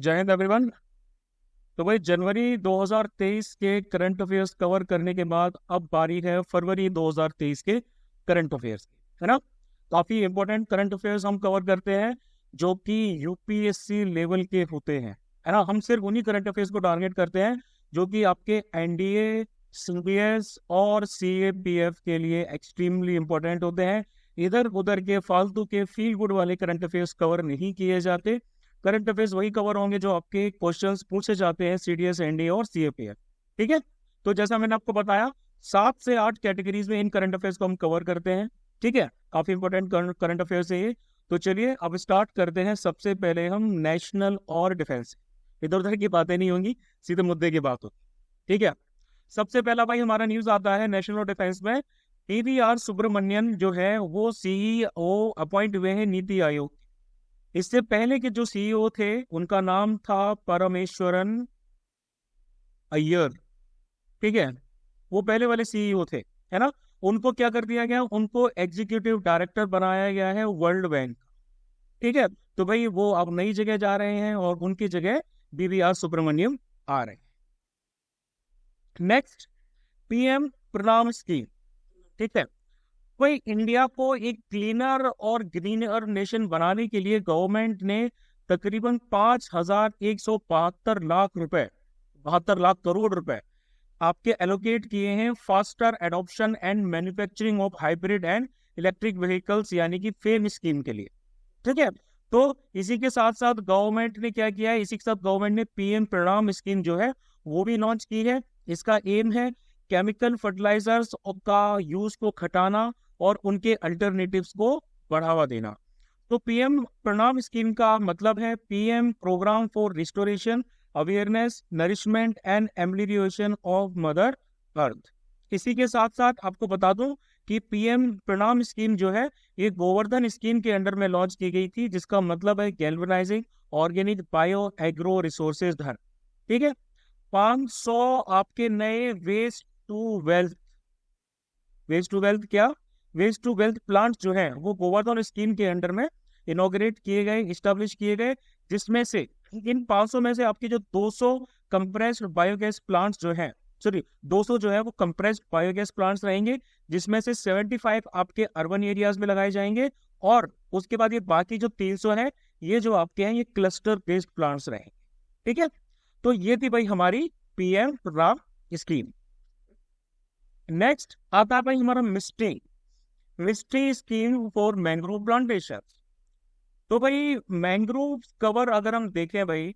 जय हिंद एवरीवन। तो भाई जनवरी 2023 के करंट अफेयर्स कवर करने के बाद अब बारी है फरवरी 2023 के करंट अफेयर्स की, है ना। काफी इंपॉर्टेंट करंट अफेयर्स हम कवर करते हैं जो कि यूपीएससी लेवल के होते हैं, है ना। हम सिर्फ उन्हीं करंट अफेयर्स को टारगेट करते हैं जो कि आपके एनडीए, सीबीएस और सीएपीएफ के लिए एक्सट्रीमली इंपॉर्टेंट होते हैं। इधर उधर के फालतू के फील गुड वाले करंट अफेयर्स कवर नहीं किए जाते। करंट अफेयर्स वही कवर होंगे जो आपके क्वेश्चंस पूछे जाते हैं सीडीएस, एनडीए और सीएपीएफ। ठीक है। तो जैसा मैंने आपको बताया 7 से 8 कैटेगरीज में इन करंट अफेयर्स को हम कवर करते हैं। ठीक है, काफी इंपॉर्टेंट करंट अफेयर्स है ये। तो चलिए अब स्टार्ट करते हैं। सबसे पहले हम नेशनल और डिफेंस, इधर उधर की बातें नहीं होंगी, सीधे मुद्दे की बात होगी। ठीक है। सबसे पहला भाई हमारा न्यूज आता है नेशनल और डिफेंस में। पीवीआर सुब्रमण्यन जो है वो सीईओ अपॉइंट हुए हैं नीति आयोग। इससे पहले के जो सीईओ थे उनका नाम था परमेश्वरन अय्यर। ठीक है, वो पहले वाले सीईओ थे, है ना। उनको क्या कर दिया गया, उनको एग्जीक्यूटिव डायरेक्टर बनाया गया है वर्ल्ड बैंक। ठीक है, तो भाई वो अब नई जगह जा रहे हैं और उनकी जगह बीवीआर सुब्रमण्यम आ रहे हैं। नेक्स्ट, पीएम प्रणाम स्कीम। ठीक है, भाई इंडिया को एक क्लीनर और ग्रीनर नेशन बनाने के लिए गवर्नमेंट ने तकरीबन 5,172 लाख रुपए, 72 लाख करोड़ रुपए आपके एलोकेट किए हैं faster adoption and manufacturing of hybrid and electric vehicles यानी कि फेम स्कीम के लिए। ठीक है, तो इसी के साथ साथ गवर्नमेंट ने क्या किया है, इसी के साथ गवर्नमेंट ने पीएम प्रणाम स्कीम जो है वो भी लॉन्च की है। इसका एम है केमिकल फर्टिलाइजर्स का यूज को घटाना और उनके अल्टरनेटिव्स को बढ़ावा देना। तो पीएम प्रणाम स्कीम का मतलब है PM program for restoration awareness nourishment and amelioration of mother earth. इसी के साथ साथ आपको बता दूं कि पीएम प्रणाम स्कीम जो है ये गोवर्धन स्कीम के अंडर में लॉन्च की गई थी, जिसका मतलब है galvanizing organic bio agro resources धन। ठीक है, 500 आपके नए waste to wealth, waste to wealth क्या, वेस्ट टू वेल्थ प्लांट जो है वो गोवर्धन स्कीम के अंडर में इनॉग्रेट किए गए, इस्टेब्लिश किए गए, जिसमें से इन 500 में से आपके जो 200 कंप्रेस्ड बायोगैस प्लांट्स जो है, सॉरी 200 जो है वो कंप्रेस्ड बायोगैस प्लांट्स रहेंगे, जिसमें से 75 आपके अर्बन एरियाज में लगाए जाएंगे और उसके बाद ये बाकी जो 300 है ये जो आपके हैं ये क्लस्टर बेस्ड प्लांट्स रहेंगे। ठीक है, तो ये थी भाई हमारी पीएम प्रणाम स्कीम। नेक्स्ट आता है भाई हमारा मिस्टी स्कीम फॉर मैंग्रोव प्लांटेशन। तो भाई मैंग्रोव कवर अगर हम देखें भाई,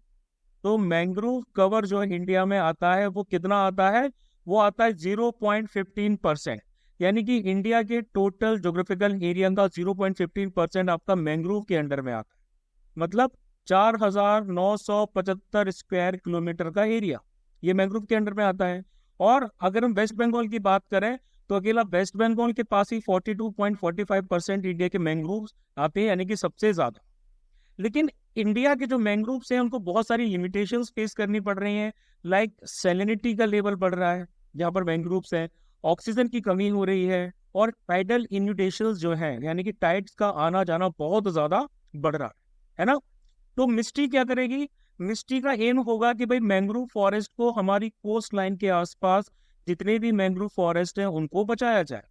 तो मैंग्रोव कवर जो है इंडिया में आता है वो कितना आता है, वो आता है 0.15%। यानी कि इंडिया के टोटल ज्योग्राफिकल एरिया का 0.15% आपका मैंग्रोव के अंडर में आता है। मतलब 4,975 स्क्वायर किलोमीटर का एरिया ये मैंग्रोव के अंडर में आता है। और अगर हम वेस्ट बंगाल की बात करें तो अकेला वेस्ट बंगाल के पास ही 42.45% इंडिया के मैंग्रोव आते हैं, यानी कि सबसे ज्यादा। लेकिन इंडिया के जो मैंग्रोव्स हैं उनको बहुत सारी लिमिटेशंस फेस करनी पड़ रही हैं। लाइक सैलिनिटी का लेवल बढ़ रहा है जहाँ पर मैंग्रोव्स है, ऑक्सीजन की कमी हो रही है और टाइडल इन्यूटेशंस जो है यानी कि टाइड्स का आना जाना बहुत ज्यादा बढ़ रहा है ना। तो मिस्ट्री क्या करेगी, मिस्ट्री का एम होगा कि भाई मैंग्रोव फॉरेस्ट को, हमारी कोस्ट लाइन के आसपास जितने भी मैंग्रोव फॉरेस्ट हैं उनको बचाया जाए।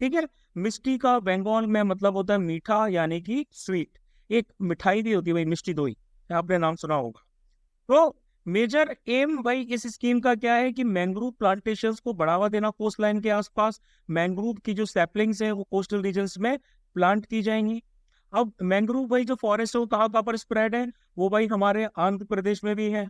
ठीक है, मिस्ट्री का बंगाल में मतलब होता है मीठा यानी कि स्वीट। एक मिठाई भी होती है भाई मिष्टी दोई, आपने नाम सुना होगा। तो मेजर एम भाई इस स्कीम का क्या है कि मैंग्रोव प्लांटेशंस को बढ़ावा देना कोस्ट लाइन के आसपास। मैंग्रोव की जो सैपलिंग्स हैं वो कोस्टल रीजन्स में प्लांट की जाएंगी। अब मैंग्रोव भाई जो फॉरेस्ट है वो कहाँ पर स्प्रेड है, वो भाई हमारे आंध्र प्रदेश में भी है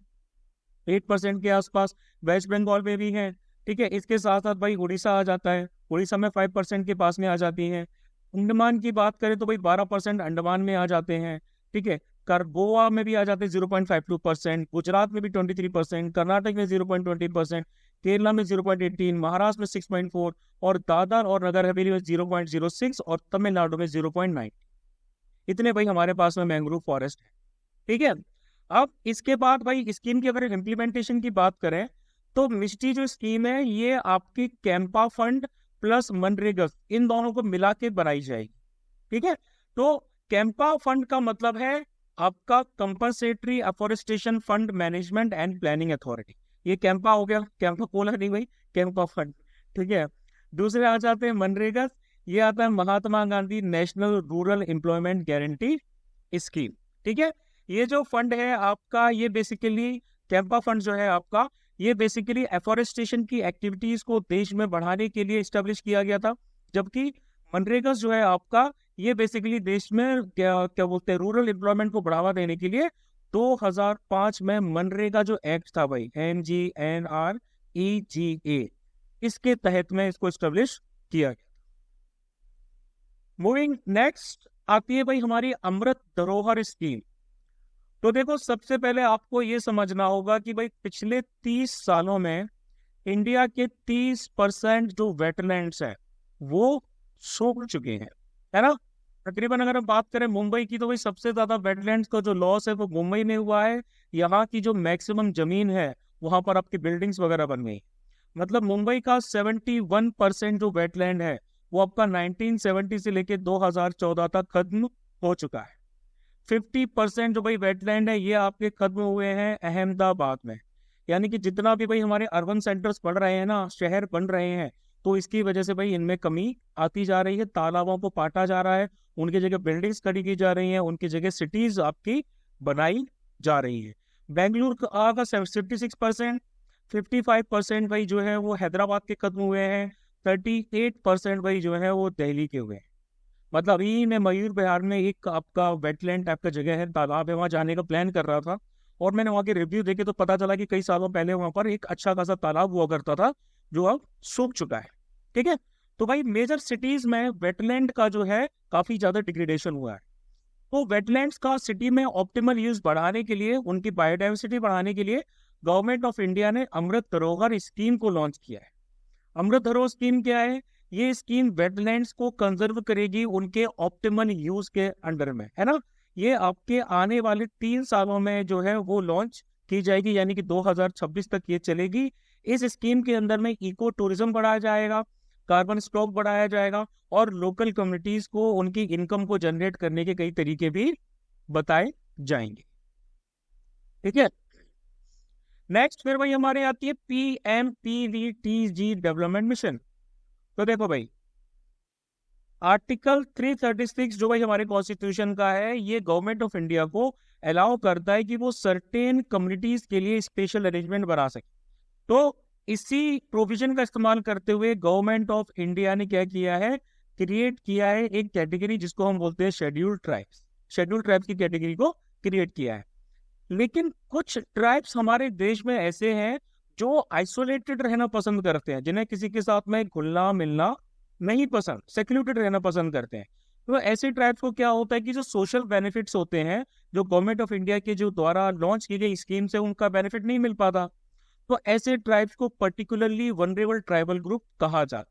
8% के आसपास, वेस्ट बंगाल में भी है। ठीक है, इसके साथ साथ भाई उड़ीसा आ जाता है, उड़ीसा में 5% के पास में आ जाती है। अंडमान की बात करें तो भाई 12% अंडमान में आ जाते हैं। ठीक है, गोवा में भी आ जाते हैं 0.52%, गुजरात में भी 23%, कर्नाटक में 0.20%, केरला में 0.18, महाराष्ट्र में 6.4 और दादर और नगर हवेली में 0.06 और तमिलनाडु में 0.9। इतने भाई हमारे पास में मैंग्रोव फॉरेस्ट है। ठीक है, अब इसके बाद भाई स्कीम की अगर इम्प्लीमेंटेशन की बात करें तो मिस्टी जो स्कीम है ये आपकी कैंपा फंड प्लस मनरेगा इन दोनों को मिला के बनाई जाएगी। ठीक है, तो कैंपा फंड का मतलब है आपका compensatory afforestation fund management and planning authority, ये कैंपा हो गया, कैंपा बोला नहीं भाई, कैंपा फंड, ठीक है। दूसरे आ जाते हैं मनरेगा, ये आता है Mahatma Gandhi national rural employment guarantee scheme, ठीक है। ये जो फंड है आपका, ये बेसिकली कैंपा फंड जो है आपका, ये बेसिकली एफॉरेस्टेशन की एक्टिविटीज को देश में बढ़ाने के लिए स्टेब्लिश किया गया था। जबकि मनरेगा जो है आपका, ये बेसिकली देश में क्या क्या बोलते हैं, रूरल एम्प्लॉयमेंट को बढ़ावा देने के लिए 2005 में मनरेगा जो एक्ट था भाई, MGNREGA, इसके तहत में इसको स्टेब्लिश किया गया। मूविंग नेक्स्ट आती है भाई हमारी अमृत धरोहर स्कीम। तो देखो, सबसे पहले आपको ये समझना होगा कि भाई पिछले 30 सालों में इंडिया के 30% जो वेटलैंड्स है वो सूख चुके हैं, है ना। तकरीबन अगर हम बात करें मुंबई की, तो भाई सबसे ज्यादा वेटलैंड्स का जो लॉस है वो मुंबई में हुआ है। यहाँ की जो मैक्सिमम जमीन है वहां पर आपकी बिल्डिंग्स वगैरह बन गई। मतलब मुंबई का 71% जो वेटलैंड है वो आपका 1970 से लेके 2014 तक खत्म हो चुका है। 50% जो भाई वेटलैंड है ये आपके खत्म हुए हैं अहमदाबाद में। यानी कि जितना भी भाई हमारे अर्बन सेंटर्स बढ़ रहे हैं ना, शहर बन रहे हैं, तो इसकी वजह से भाई इनमें कमी आती जा रही है, तालाबों को पाटा जा रहा है, उनकी जगह बिल्डिंग्स खड़ी की जा रही हैं, उनकी जगह सिटीज आपकी बनाई जा रही है। बेंगलुरु का 76%, 55% भाई जो है वो हैदराबाद के खत्म हुए हैं, 38% भाई जो है वो दिल्ली के हुए हैं। मतलब अभी मैं मयूर बिहार में एक आपका वेटलैंड टाइप का जगह है, तालाब है, वहां जाने का प्लान कर रहा था, और मैंने वहां के रिव्यू देखे तो पता चला कि कई सालों पहले वहां पर एक अच्छा खासा तालाब हुआ करता था जो अब सूख चुका है, ठीक है। तो भाई मेजर सिटीज में वेटलैंड का जो है काफी ज्यादा डिग्रेडेशन हुआ है। तो वेटलैंड्स का सिटी में ऑप्टिमल यूज बढ़ाने के लिए, उनकी बायोडाइवर्सिटी बढ़ाने के लिए गवर्नमेंट ऑफ इंडिया ने अमृत धरोहर स्कीम को लॉन्च किया है। अमृत धरोहर स्कीम क्या है? ये स्कीम वेटलैंड्स को कंजर्व करेगी उनके ऑप्टिमल यूज के अंडर में, है ना। ये आपके आने वाले 3 सालों में जो है वो लॉन्च की जाएगी, यानी कि 2026 तक ये चलेगी। इस स्कीम के अंदर में इको टूरिज्म बढ़ाया जाएगा, कार्बन स्टॉक बढ़ाया जाएगा, और लोकल कम्युनिटीज को उनकी इनकम को जनरेट करने के कई तरीके भी बताए जाएंगे, ठीक है। नेक्स्ट फिर भाई हमारे आती है PMPVTG डेवलपमेंट मिशन। तो देखो भाई, आर्टिकल 336 जो भाई हमारे कॉन्स्टिट्यूशन का है, ये गवर्नमेंट ऑफ इंडिया को अलाउ करता है कि वो सर्टेन कम्युनिटीज के लिए स्पेशल अरेंजमेंट बना सके। तो इसी प्रोविजन का इस्तेमाल करते हुए गवर्नमेंट ऑफ इंडिया ने क्या किया है, क्रिएट किया है एक कैटेगरी जिसको हम बोलते हैं शेड्यूल्ड ट्राइब्स। शेड्यूल्ड ट्राइब्स की कैटेगरी को क्रिएट किया है। लेकिन कुछ ट्राइब्स हमारे देश में ऐसे हैं जो आइसोलेटेड रहना पसंद करते हैं, जिन्हें किसी के साथ में घुलना मिलना नहीं पसंद, सेक्लूटेड रहना पसंद करते हैं। तो ऐसे ट्राइब्स को क्या होता है कि जो सोशल बेनिफिट्स होते हैं, जो गवर्नमेंट ऑफ इंडिया के जो द्वारा लॉन्च की गई स्कीम से उनका बेनिफिट नहीं मिल पाता। तो ऐसे ट्राइब्स को पर्टिकुलरली वनरेबल ट्राइबल ग्रुप कहा जाता है।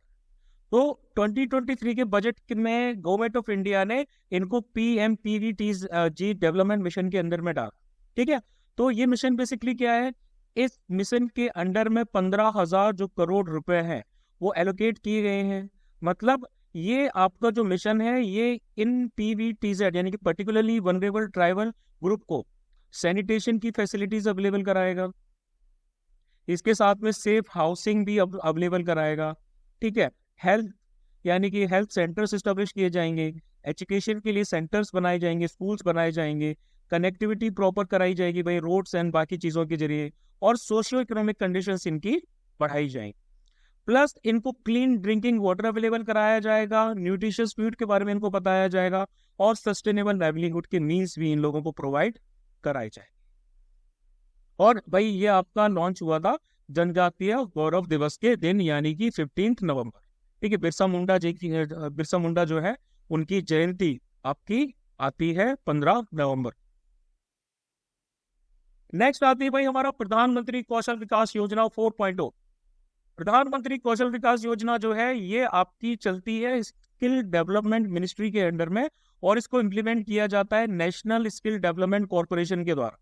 तो 2023 के बजट में गवर्नमेंट ऑफ इंडिया ने इनको PMPVTG डेवलपमेंट मिशन के अंदर में डाला, ठीक है। तो ये मिशन बेसिकली क्या है, इस मिशन के अंडर में 15,000 जो करोड़ रुपए हैं वो एलोकेट किए गए हैं। मतलब ये आपका जो मिशन है ये इन PVTZ यानी कि पर्टिकुलरली वनरेबल ट्राइबल ग्रुप को सैनिटेशन की फैसिलिटीज अवेलेबल कराएगा, इसके साथ में सेफ हाउसिंग भी अवेलेबल कराएगा, ठीक है। हेल्थ यानी कि हेल्थ सेंटर्स इस्टेब्लिश किए जाएंगे, एजुकेशन के लिए सेंटर्स बनाए जाएंगे, स्कूल्स बनाए जाएंगे, कनेक्टिविटी प्रॉपर कराई जाएगी भाई रोड्स एंड बाकी चीज़ों के जरिए, और सोशियो इकोनॉमिक कंडीशंस इनकी बढ़ाई जाएंगी। प्लस इनको क्लीन ड्रिंकिंग वाटर अवेलेबल कराया जाएगा, न्यूट्रिशियस फूड के बारे में इनको बताया जाएगा, और सस्टेनेबल लाइवलीहुड के मीन्स भी इन लोगों को प्रोवाइड कराए जाएंगे। और भाई ये आपका लॉन्च हुआ था जनजातीय गौरव दिवस के दिन, यानी कि 15 नवंबर, ठीक है। बिरसा मुंडा जी की, बिरसा मुंडा जो है उनकी जयंती आपकी आती है 15 नवंबर। नेक्स्ट आती है भाई हमारा प्रधानमंत्री कौशल विकास योजना 4.0। प्रधानमंत्री कौशल विकास योजना जो है ये आपकी चलती है स्किल डेवलपमेंट मिनिस्ट्री के अंडर में, और इसको इम्प्लीमेंट किया जाता है नेशनल स्किल डेवलपमेंट कॉर्पोरेशन के द्वारा।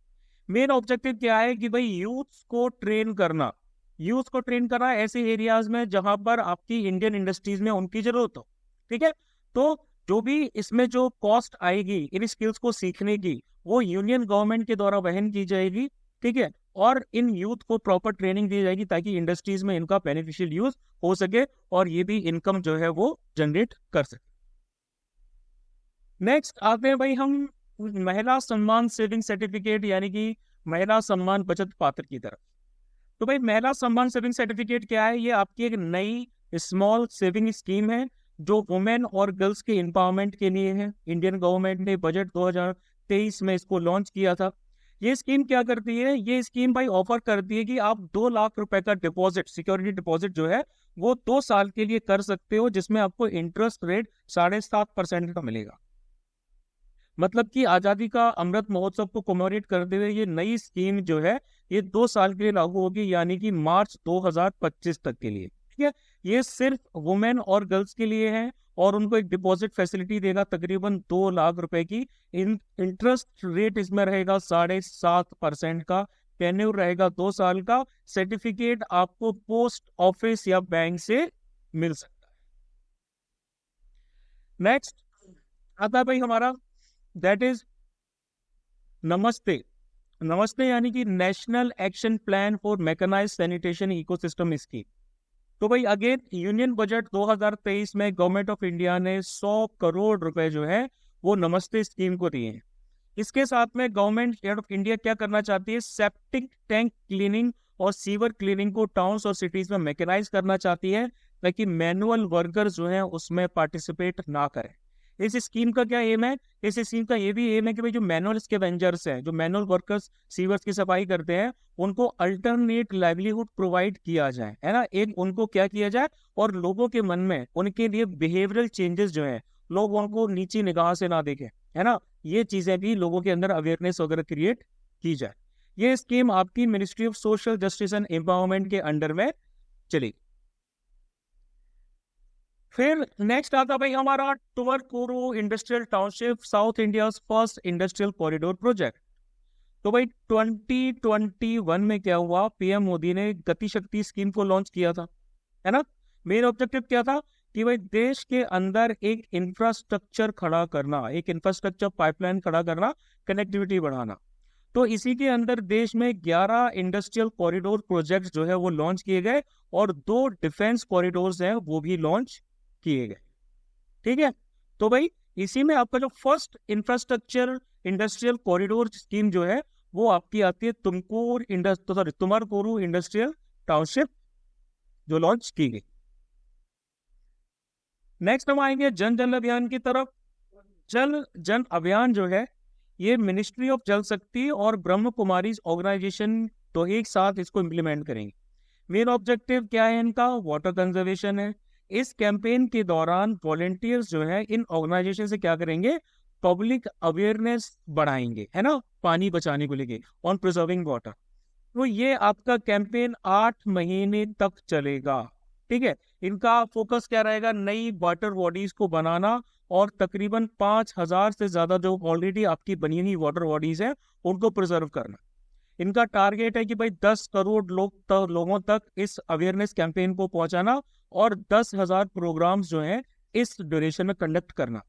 मेन ऑब्जेक्टिव क्या है कि भाई यूथ को ट्रेन करना, ऐसे एरियाज में जहां पर आपकी इंडियन इंडस्ट्रीज में उनकी जरूरत हो, ठीक है। तो जो भी इसमें जो कॉस्ट आएगी इन स्किल्स को सीखने की, वो यूनियन गवर्नमेंट के द्वारा वहन की जाएगी। ठीक है, और इन यूथ को प्रॉपर ट्रेनिंग दी जाएगी ताकि इंडस्ट्रीज में इनका बेनिफिशियल यूज हो सके और ये भी इनकम जो है वो जनरेट कर सके। नेक्स्ट आते हैं भाई हम महिला सम्मान सेविंग सर्टिफिकेट यानी कि महिला सम्मान बचत पात्र की तरफ। तो भाई महिला सम्मान सेविंग सर्टिफिकेट क्या है? ये आपकी एक नई स्मॉल सेविंग स्कीम है जो वुमेन और गर्ल्स के एम्पावरमेंट के लिए है। इंडियन गवर्नमेंट ने बजट 2023 में इसको लॉन्च किया था। ये स्कीम क्या करती है? ये स्कीम भाई ऑफर करती है कि आप 2 लाख रुपए का डिपॉजिट, सिक्योरिटी डिपॉजिट जो है वो 2 साल के लिए कर सकते हो, जिसमें आपको इंटरेस्ट रेट 7.5% का मिलेगा। मतलब कि आजादी का अमृत महोत्सव को कमेमोरेट करते हुए ये नई स्कीम जो है ये 2 साल के लिए लागू होगी, यानी कि मार्च 2025 तक के लिए। ठीक है, ये सिर्फ वुमेन और गर्ल्स के लिए है और उनको एक डिपॉजिट फैसिलिटी देगा तकरीबन 2 लाख रुपए की। इंटरेस्ट रेट इसमें रहेगा 7.5% का। टेन्योर रहेगा 2 साल का। सर्टिफिकेट आपको पोस्ट ऑफिस या बैंक से मिल सकता है। नेक्स्ट आता है भाई हमारा दैट इज नमस्ते। नमस्ते यानी कि national action plan for mechanized sanitation ecosystem scheme. तो भाई अगेन यूनियन बजट 2023 में गवर्नमेंट ऑफ इंडिया ने 100 करोड़ रुपए जो है वो नमस्ते स्कीम को दिए हैं। इसके साथ में गवर्नमेंट ऑफ इंडिया क्या करना चाहती है? सेप्टिक टैंक क्लीनिंग और सीवर क्लीनिंग को टाउन्स और सिटीज में मैकेनाइज करना चाहती है ताकि मैनुअल वर्कर्स जो हैं उसमें पार्टिसिपेट ना करें। इस स्कीम का क्या एम है? इस स्कीम का ये भी एम है कि भाई जो मैनुअल स्कैवेंजर्स हैं, जो मैनुअल वर्कर्स सीवर्स की सफाई करते हैं, उनको अल्टरनेट लाइवलीहुड प्रोवाइड किया जाए, है ना। एक उनको क्या किया जाए और लोगों के मन में उनके लिए बिहेवियरल चेंजेस जो है, लोग उनको नीची निगाह से ना देखें, है ना। ये चीजें भी लोगों के अंदर अवेयरनेस वगैरह क्रिएट की जाए। ये स्कीम आपकी ministry of social justice and empowerment के अंडर में चलेगी। फिर नेक्स्ट आता भाई हमारा Tumakuru industrial township, south India first industrial corridor project. तो भाई 2021 में क्या हुआ? पीएम मोदी ने गति शक्ति स्कीम को लॉन्च किया था, है ना। मेन ऑब्जेक्टिव क्या था कि भाई देश के अंदर एक इंफ्रास्ट्रक्चर खड़ा करना, एक इंफ्रास्ट्रक्चर पाइपलाइन खड़ा करना, कनेक्टिविटी बढ़ाना। तो इसी के अंदर देश में 11 इंडस्ट्रियल कॉरिडोर प्रोजेक्ट जो है वो लॉन्च किए गए और 2 डिफेंस कॉरिडोर्स हैं वो भी लॉन्च किए गए। ठीक है, तो भाई इसी में आपका जो first infrastructure industrial corridor scheme जो है वो आपकी आती है तुमरकुरु इंडस्ट्रियल टाउनशिप जो लॉन्च की गई। नेक्स्ट हम आएंगे जन जन अभियान की तरफ। जल जन अभियान जो है ये मिनिस्ट्री ऑफ जल शक्ति और ब्रह्म कुमारी ऑर्गेनाइजेशन तो एक साथ इसको इम्प्लीमेंट करेंगे। मेन ऑब्जेक्टिव क्या है इनका? वाटर कंजर्वेशन है। इस कैंपेन के दौरान वॉलेंटियर्स जो है इन ऑर्गेनाइजेशन से क्या करेंगे? पब्लिक अवेयरनेस बढ़ाएंगे, है ना, पानी बचाने को लेके, ऑन प्रिजर्विंग वाटर। तो ये आपका कैंपेन 8 महीने तक चलेगा। ठीक है, इनका फोकस क्या रहेगा? नई वाटर बॉडीज को बनाना और तकरीबन 5,000 से ज्यादा जो ऑलरेडी आपकी बनी हुई वाटर बॉडीज है उनको प्रिजर्व करना। इनका टारगेट है कि भाई 10 करोड़ लोगों तक इस अवेयरनेस कैंपेन को पहुंचाना और 10,000 प्रोग्राम्स जो हैं इस ड्यूरेशन में कंडक्ट करना।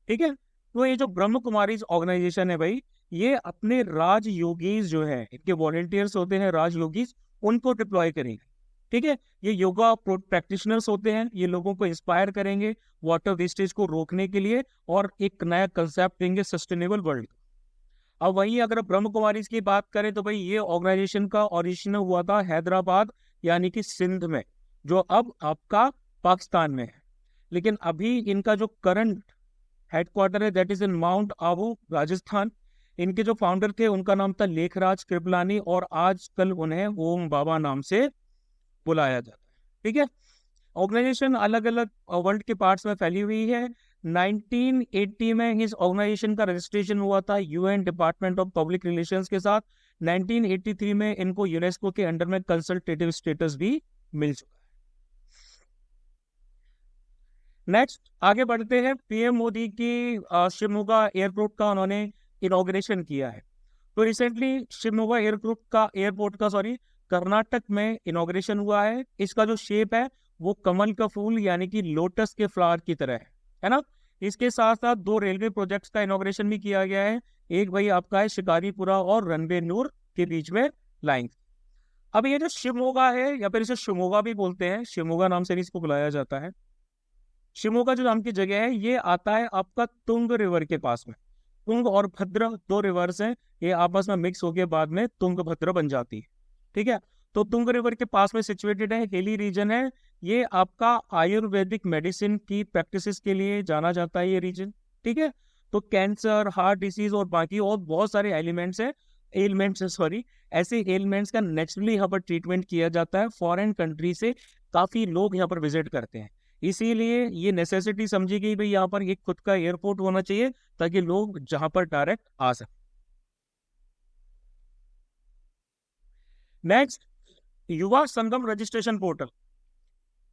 ठीक है, तो ये जो ब्रह्म कुमारी ऑर्गेनाइजेशन है भाई, ये अपने राज योगीज जो है, इनके वॉलेंटियर्स होते हैं राज योगीज, उनको डिप्लॉय करेंगे। ठीक है, ये योगा प्रैक्टिशनर्स होते हैं, ये लोगों को इंस्पायर करेंगे वाटर वेस्टेज को रोकने के लिए और एक नया कंसेप्ट देंगे सस्टेनेबल वर्ल्ड। अब वहीं अगर ब्रह्म कुमारी की बात करें तो भाई ये ऑर्गेनाइजेशन का ओरिजिन हुआ था हैदराबाद यानी कि सिंध में, जो अब आपका पाकिस्तान में है। लेकिन अभी इनका जो करंट हेडक्वार्टर है that is in mount Abu, Rajasthan. इनके जो फाउंडर थे उनका नाम था लेखराज कृपलानी और आजकल उन्हें ओम बाबा नाम से बुलाया जाता है। ठीक है, ऑर्गेनाइजेशन अलग अलग वर्ल्ड के पार्ट्स में फैली हुई है। 1980 में इस ऑर्गेनाइजेशन का रजिस्ट्रेशन हुआ था UN department of public relations के साथ। 1983 में इनको यूनेस्को के अंडर में कंसल्टेटिव स्टेटस भी मिल चुका है। नेक्स्ट आगे बढ़ते हैं। पीएम मोदी की शिवमोगा एयरपोर्ट का उन्होंने इनॉग्रेशन किया है। तो रिसेंटली शिवमोगा एयरपोर्ट का कर्नाटक में इनॉग्रेशन हुआ है। इसका जो शेप है वो कमल का फूल यानी कि लोटस के फ्लावर की तरह है ना। इसके साथ साथ 2 रेलवे प्रोजेक्ट्स का इनॉग्रेशन भी किया गया है। एक भाई आपका है शिकारीपुरा और रणबेनूर के बीच में लाइन। अब ये जो शिमोगा है या फिर इसे शिमोगा भी बोलते हैं, शिमोगा नाम से भी इसको बुलाया जाता है। शिमोगा जो नाम की जगह है ये आता है आपका तुंग रिवर के पास में। तुंग और भद्र 2 रिवर्स हैं, ये आपस में मिक्स होके बाद में तुंग भद्र बन जाती है। ठीक है, तो तुंग रिवर के पास में सिचुएटेड है, हिली रीजन है। ये आपका आयुर्वेदिक मेडिसिन की प्रैक्टिसेस के लिए जाना जाता है ये रीजन। ठीक है, तो कैंसर, हार्ट डिसीज और बाकी और बहुत सारे एलिमेंट्स सॉरी, ऐसे एलिमेंट्स का नेचुरली यहाँ पर ट्रीटमेंट किया जाता है। फॉरेन कंट्री से काफी लोग यहाँ पर विजिट करते हैं, इसीलिए ये नेसेसिटी समझी गई भाई यहाँ पर एक खुद का एयरपोर्ट होना चाहिए ताकि लोग जहां पर डायरेक्ट आ सके। Next, Yuva Sangam registration portal.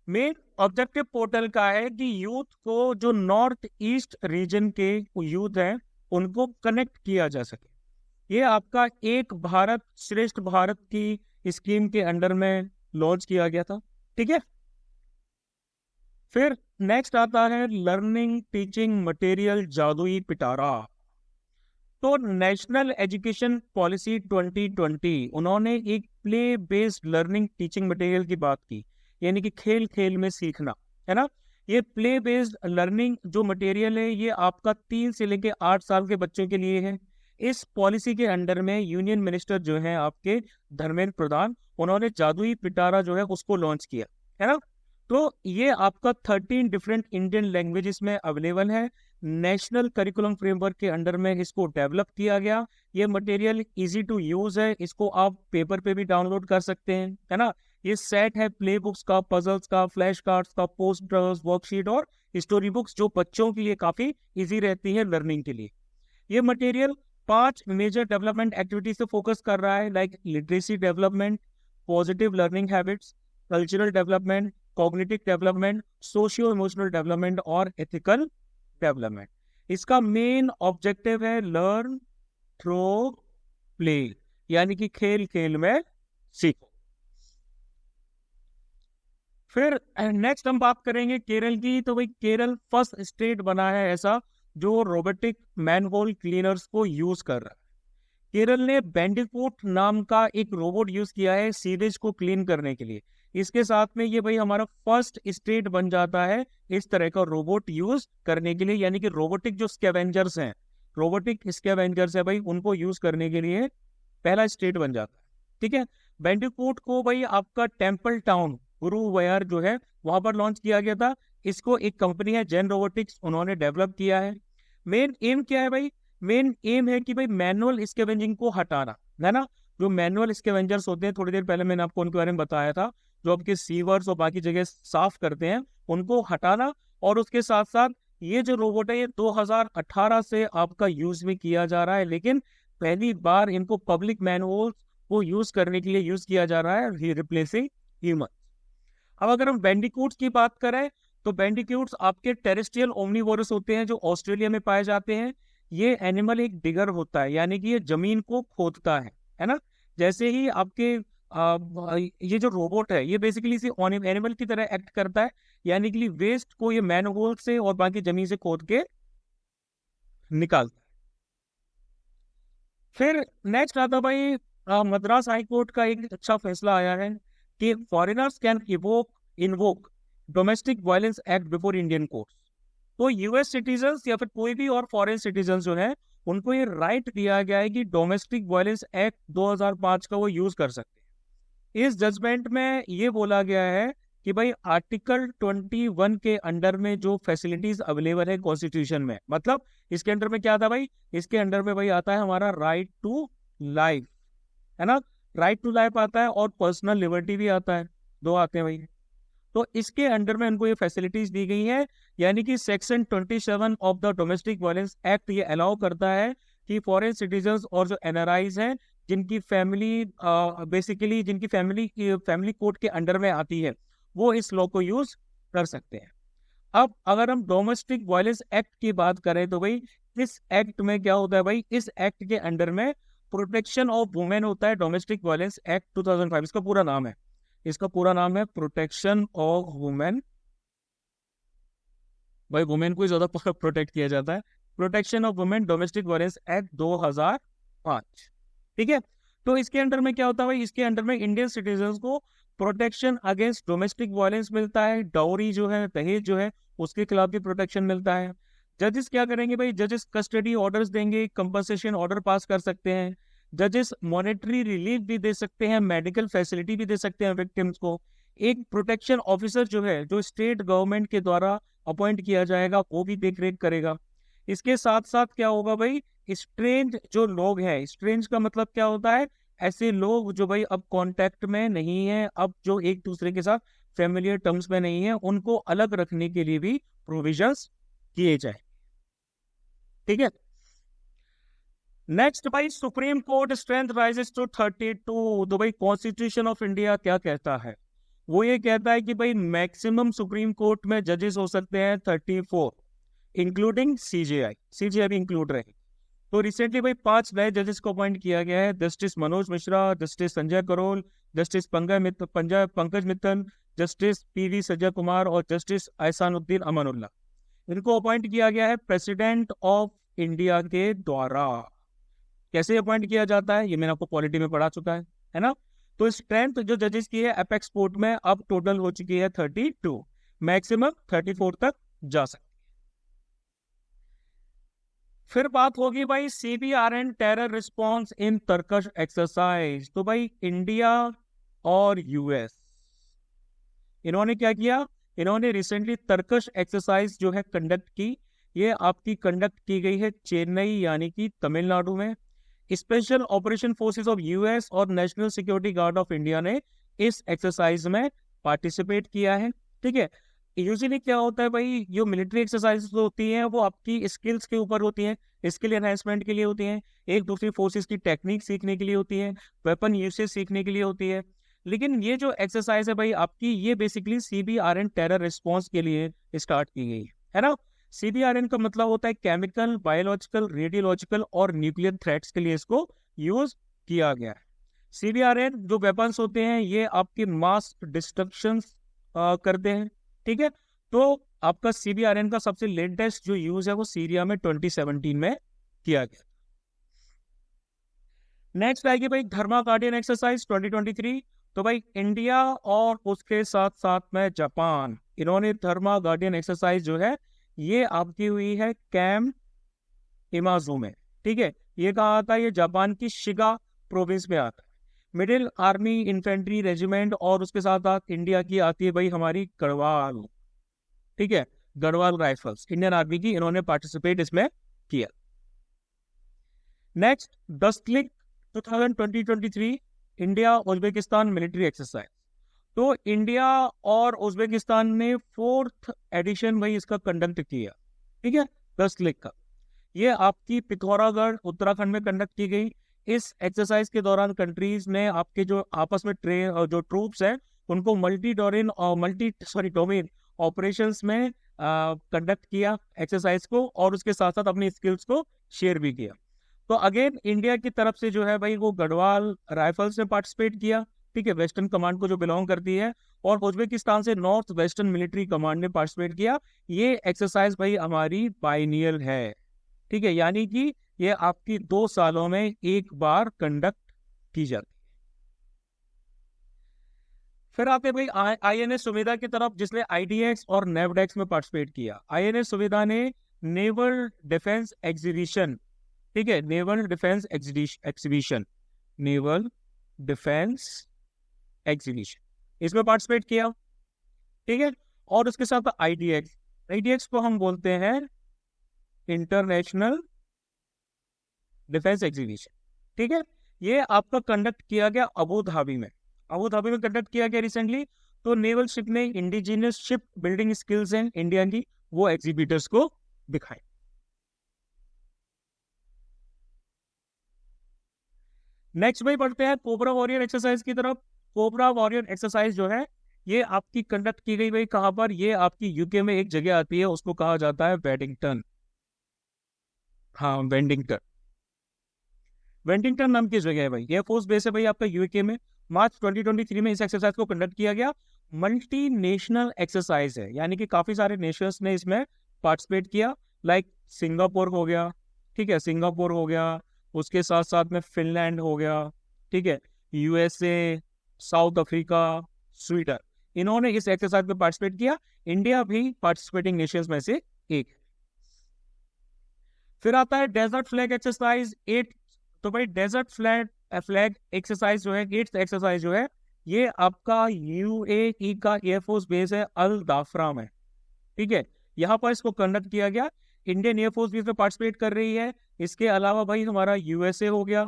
Main objective portal का है कि यूथ को, जो नॉर्थ ईस्ट रीजन के यूथ हैं, उनको कनेक्ट किया जा सके। ये आपका एक भारत श्रेष्ठ भारत की स्कीम के अंडर में लॉन्च किया गया था। ठीक है, फिर नेक्स्ट आता है लर्निंग टीचिंग मटेरियल जादुई पिटारा। तो नेशनल एजुकेशन पॉलिसी 2020 उन्होंने एक play based learning teaching material की बात की, यानी कि खेल खेल में सीखना, है ना। ये प्ले बेस्ड लर्निंग जो मटेरियल है ये आपका 3 से लेके 8 साल के बच्चों के लिए है। इस पॉलिसी के अंडर में यूनियन मिनिस्टर जो है आपके धर्मेंद्र प्रधान, उन्होंने जादुई पिटारा जो है उसको लॉन्च किया, है ना। तो ये आपका 13 डिफरेंट इंडियन लैंग्वेजेस में अवेलेबल है। नेशनल करिकुलम फ्रेमवर्क के अंडर में इसको डेवलप किया गया। ये मटेरियल इजी टू यूज है, इसको आप पेपर पे भी डाउनलोड कर सकते हैं, है ना। ये सेट है प्ले बुक्स का, पजल्स का, फ्लैश कार्ड्स का, पोस्टर्स, वर्कशीट और स्टोरी बुक्स, जो बच्चों के लिए काफी इजी रहती है लर्निंग के लिए। ये मटेरियल 5 मेजर डेवलपमेंट एक्टिविटीज से फोकस कर रहा है, like literacy development, positive learning habits, cultural development, cognitive development, socio emotional development और एथिकल डेवलपमेंट। इसका मेन ऑब्जेक्टिव है लर्न थ्रू प्ले, यानी कि खेल खेल में सीखो। फिर नेक्स्ट हम बात करेंगे केरल की। तो भाई केरल फर्स्ट स्टेट बना है ऐसा जो रोबोटिक मैनहोल क्लीनर्स को यूज कर रहा है। केरल ने बैंडिकूट नाम का एक रोबोट यूज किया है सीवेज को क्लीन करने के लिए। इसके साथ में ये भाई हमारा फर्स्ट स्टेट बन जाता है इस तरह का रोबोट यूज करने के लिए, यानी कि रोबोटिक जो स्कैवेंजर्स हैं, रोबोटिक स्कैवेंजर्स है भाई, उनको यूज करने के लिए पहला स्टेट बन जाता है। ठीक है, बैंडिकूट को भाई आपका टेम्पल टाउन गुरुवायर जो है वहां पर लॉन्च किया गया था। इसको एक कंपनी है जेन रोबोटिक्स, उन्होंने डेवलप किया है। मेन एम क्या है भाई? मेन एम है कि भाई मैनुअल स्कैवेंजिंग को हटाना, है ना। जो मैनुअल स्कैवेंजर्स होते हैं, थोड़ी देर पहले मैंने आपको उनके बारे में बताया था, जो आपके सीवर्स और बाकी जगह साफ करते हैं, उनको हटाना। और उसके साथ साथ ये जो रोबोट है ये 2018 से आपका यूज में किया जा रहा है, लेकिन पहली बार इनको पब्लिक मैनहोल को यूज करने के लिए यूज किया जा रहा है, रिप्लेसिंग ह्यूमन। अब अगर हम बैंडिकूट्स की बात करें तो बैंडिक्यूट्स आपके टेरेस्ट्रियल ओमनीवोरस होते हैं जो ऑस्ट्रेलिया में पाए जाते हैं। ये एनिमल एक डिगर होता है, यानी कि ये जमीन को खोदता है ना। जैसे ही आपके ये जो रोबोट है ये बेसिकली इसी एनिमल की तरह एक्ट करता है, यानी कि वेस्ट को ये मैनहोल से और बाकी जमीन से खोद के निकालता है। फिर नेक्स्ट आता भाई मद्रास हाई कोर्ट का एक अच्छा फैसला आया है कि foreigners can invoke domestic violence act before Indian courts. तो यूएस सिटीजन्स या फिर कोई भी और फॉरेन सिटीजन जो है उनको ये राइट दिया गया है कि डोमेस्टिक वायलेंस एक्ट 2005 का वो यूज कर सकते हैं। इस जजमेंट में ये बोला गया है कि भाई आर्टिकल 21 के अंडर में जो फैसिलिटीज अवेलेबल है कॉन्स्टिट्यूशन में, मतलब इसके अंडर में क्या था भाई? इसके अंडर में भाई आता है हमारा राइट टू लाइफ, है ना। राइट टू लाइफ आता है और पर्सनल लिबर्टी भी आता है, दो आते हैं भाई। तो इसके अंडर में इनको ये फैसिलिटीज दी गई है, यानी कि section 27 of the domestic violence act ये अलाउ करता है कि फॉरेन सिटीजन्स और जो एनआरआईज हैं जिनकी फैमिली बेसिकली जिनकी फैमिली कोर्ट के अंडर में आती है वो इस लॉ को यूज कर सकते हैं। अब अगर हम डोमेस्टिक वायलेंस एक्ट की बात करें तो भाई इस एक्ट में क्या होता है भाई? इस एक्ट के अंडर में प्रोटेक्शन ऑफ वुमेन होता है। डोमेस्टिक वायलेंस एक्ट 2005 इसका पूरा नाम है, इसका पूरा नाम है प्रोटेक्शन ऑफ वुमेन भाई वुमेन को ही ज्यादा प्रोटेक्ट किया जाता है। Protection of women domestic violence act 2005, ठीक है। तो इसके अंडर में क्या होता है भाई, इसके अंडर में इंडियन सिटीजन को प्रोटेक्शन अगेंस्ट डोमेस्टिक वायलेंस मिलता है, डाउरी जो है, दहेज जो है, उसके खिलाफ भी प्रोटेक्शन मिलता है। जजेस क्या करेंगे भाई, जजेस कस्टडी ऑर्डर्स देंगे, कंपनसेशन ऑर्डर पास कर सकते हैं, जजेस मॉनेटरी रिलीफ भी दे सकते हैं, मेडिकल फैसिलिटी भी दे सकते हैं विक्टिम्स को। एक प्रोटेक्शन ऑफिसर जो है, जो स्टेट गवर्नमेंट के द्वारा अपॉइंट किया जाएगा, वो भी देख रेख करेगा। इसके साथ साथ क्या होगा भाई, स्ट्रेंज जो लोग हैं, स्ट्रेंज का मतलब क्या होता है, ऐसे लोग जो भाई अब कांटेक्ट में नहीं है, अब जो एक दूसरे के साथ फेमिलियर टर्म्स में नहीं है, उनको अलग रखने के लिए भी प्रोविजंस किए जाए, ठीक है। नेक्स्ट भाई, Supreme Court strength rises to 32। तो भाई कॉन्स्टिट्यूशन ऑफ इंडिया क्या कहता है, वो ये कहता है कि भाई मैक्सिमम सुप्रीम कोर्ट में जजेस हो सकते हैं 34, इंक्लूडिंग सीजेआई, सीजेआई भी इंक्लूड रहे। तो रिसेंटली भाई 5 नए जजेस को अपॉइंट किया गया है, justice Manoj Mishra, justice Sanjay Karol, justice Pankaj Mittal, justice PV Sanjay Kumar और जस्टिस एहसानुद्दीन अमानुल्लाह। इनको अपॉइंट किया गया है प्रेसिडेंट ऑफ इंडिया के द्वारा। कैसे अपॉइंट किया जाता है, ये मैंने आपको पॉलिटी में पढ़ा चुका है ना। तो स्ट्रेंथ जो जजेस की है एपेक्स कोर्ट में अब टोटल हो चुकी है 32, मैक्सिमम 34 तक जा सकती है। फिर बात होगी भाई CBRN terror response in Tarkash exercise. तो भाई इंडिया और यूएस, इन्होंने क्या किया, इन्होंने रिसेंटली तरकश एक्सरसाइज जो है कंडक्ट की। ये आपकी कंडक्ट की गई है चेन्नई यानी कि Tamil Nadu. Special operation forces of US और national security guard of India ने इस एक्सरसाइज में पार्टिसिपेट किया है, ठीक है। यूजुअली क्या होता है भाई, जो मिलिट्री एक्सरसाइज होती हैं वो आपकी स्किल्स के ऊपर होती हैं, स्किल एनहांसमेंट के लिए होती हैं, एक दूसरी फोर्सेस की टेक्निक सीखने के लिए होती है, वेपन यूसेज सीखने के लिए होती है। लेकिन ये जो एक्सरसाइज है भाई आपकी, ये बेसिकली CBRN टेरर रिस्पॉन्स के लिए स्टार्ट की गई है ना। CBRN का मतलब होता है केमिकल, बायोलॉजिकल, रेडियोलॉजिकल और न्यूक्लियर थ्रेट्स के लिए इसको यूज किया गया है। CBRN जो वेपन्स होते हैं ये आपके मास डिस्ट्रक्शन करते हैं, ठीक है। तो आपका CBRN का सबसे लेटेस्ट जो यूज है वो सीरिया में 2017 में किया गया। नेक्स्ट आएगी भाई धर्मा गार्डियन एक्सरसाइज 2023। तो भाई इंडिया और उसके साथ साथ में जापान, इन्होंने धर्मा गार्डियन एक्सरसाइज जो है ये आपकी हुई है कैम्प इमाजू में, ठीक है। ये कहाँ आता है, ये जापान की शिगा प्रोविंस में आता है। मिडिल आर्मी इन्फेंट्री रेजिमेंट और उसके साथ साथ इंडिया की आती है भाई हमारी गढ़वाल, ठीक है, गढ़वाल राइफल्स, इंडियन आर्मी की, इन्होंने पार्टिसिपेट इसमें किया। Next Dustlik 2023 India Uzbekistan military exercise. तो इंडिया और उज्बेकिस्तान ने 4th एडिशन भाई इसका कंडक्ट किया, ठीक है, दस्तलिक का। ये आपकी पिथौरागढ़ उत्तराखंड में कंडक्ट की गई। इस एक्सरसाइज के दौरान कंट्रीज ने आपके जो आपस में जो ट्रूप्स हैं उनको डोमेन ऑपरेशंस में कंडक्ट किया एक्सरसाइज को, और उसके साथ साथ अपनी स्किल्स को शेयर भी किया। तो अगेन इंडिया की तरफ से जो है भाई वो गढ़वाल राइफल्स ने पार्टिसिपेट किया, ठीक है, वेस्टर्न कमांड को जो बिलोंग करती है, और उज्बेकिस्तान से नॉर्थ वेस्टर्न मिलिट्री कमांड ने पार्टिसिपेट किया। ये एक्सरसाइज भाई हमारी बाइनियल है, ठीक है, यानी कि ये आपकी 2 सालों में एक बार कंडक्ट की जाती है। फिर आते भाई INS सुविधा की तरफ, जिसने IDX और नेवडेक्स में पार्टिसिपेट किया। INS सुविधा ने नेवल डिफेंस एग्जीबिशन, ठीक है, naval defence exhibition, naval defence exhibition, इसमें पार्टिसिपेट किया, ठीक है। और उसके साथ IDX को हम बोलते हैं इंटरनेशनल डिफेंस एग्जीबिशन, ठीक है। ये आपका कंडक्ट किया गया अबू धाबी में, कंडक्ट किया गया रिसेंटली। तो नेवल शिप ने इंडिजिनियस शिप बिल्डिंग स्किल्स हैं इंडिया की, वो एग्जीबिटर्स को दिखाई। नेक्स्ट भाई बढ़ते हैं कोबरा वॉरियर एक्सरसाइज की तरफ। कोबरा वॉरियर एक्सरसाइज जो है ये आपकी कंडक्ट की गई भाई कहां पर, ये आपकी यूके में एक जगह आती है, उसको कहा जाता है वेडिंगटन, हाँ वेडिंगटन नाम की जगह है भाई, एयरफोर्स बेस है भाई आपका यूके में। मार्च 2023 में इस एक्सरसाइज को कंडक्ट किया गया। मल्टी नेशनल एक्सरसाइज है, यानी कि काफी सारे नेशंस ने इसमें पार्टिसिपेट किया, लाइक सिंगापुर हो गया, ठीक है, सिंगापुर हो गया, उसके साथ साथ में फिनलैंड हो गया, ठीक है, यूएसए, साउथ अफ्रीका, स्वीडन, इन्होंने इस एक्सरसाइज में पार्टिसिपेट किया। इंडिया भी पार्टिसिपेटिंग नेशंस में से एक। फिर आता है डेजर्ट फ्लैग एक्सरसाइज 8। तो भाई डेजर्ट फ्लैग एक्सरसाइज जो है, 8th एक्सरसाइज जो है, ये आपका यूएई का एयरफोर्स बेस है अल दाफरा में, ठीक है, यहाँ पर इसको कंडक्ट किया गया। इंडियन एयरफोर्स भी इसमें पार्टिसिपेट कर रही है। इसके अलावा भाई हमारा यूएसए हो गया,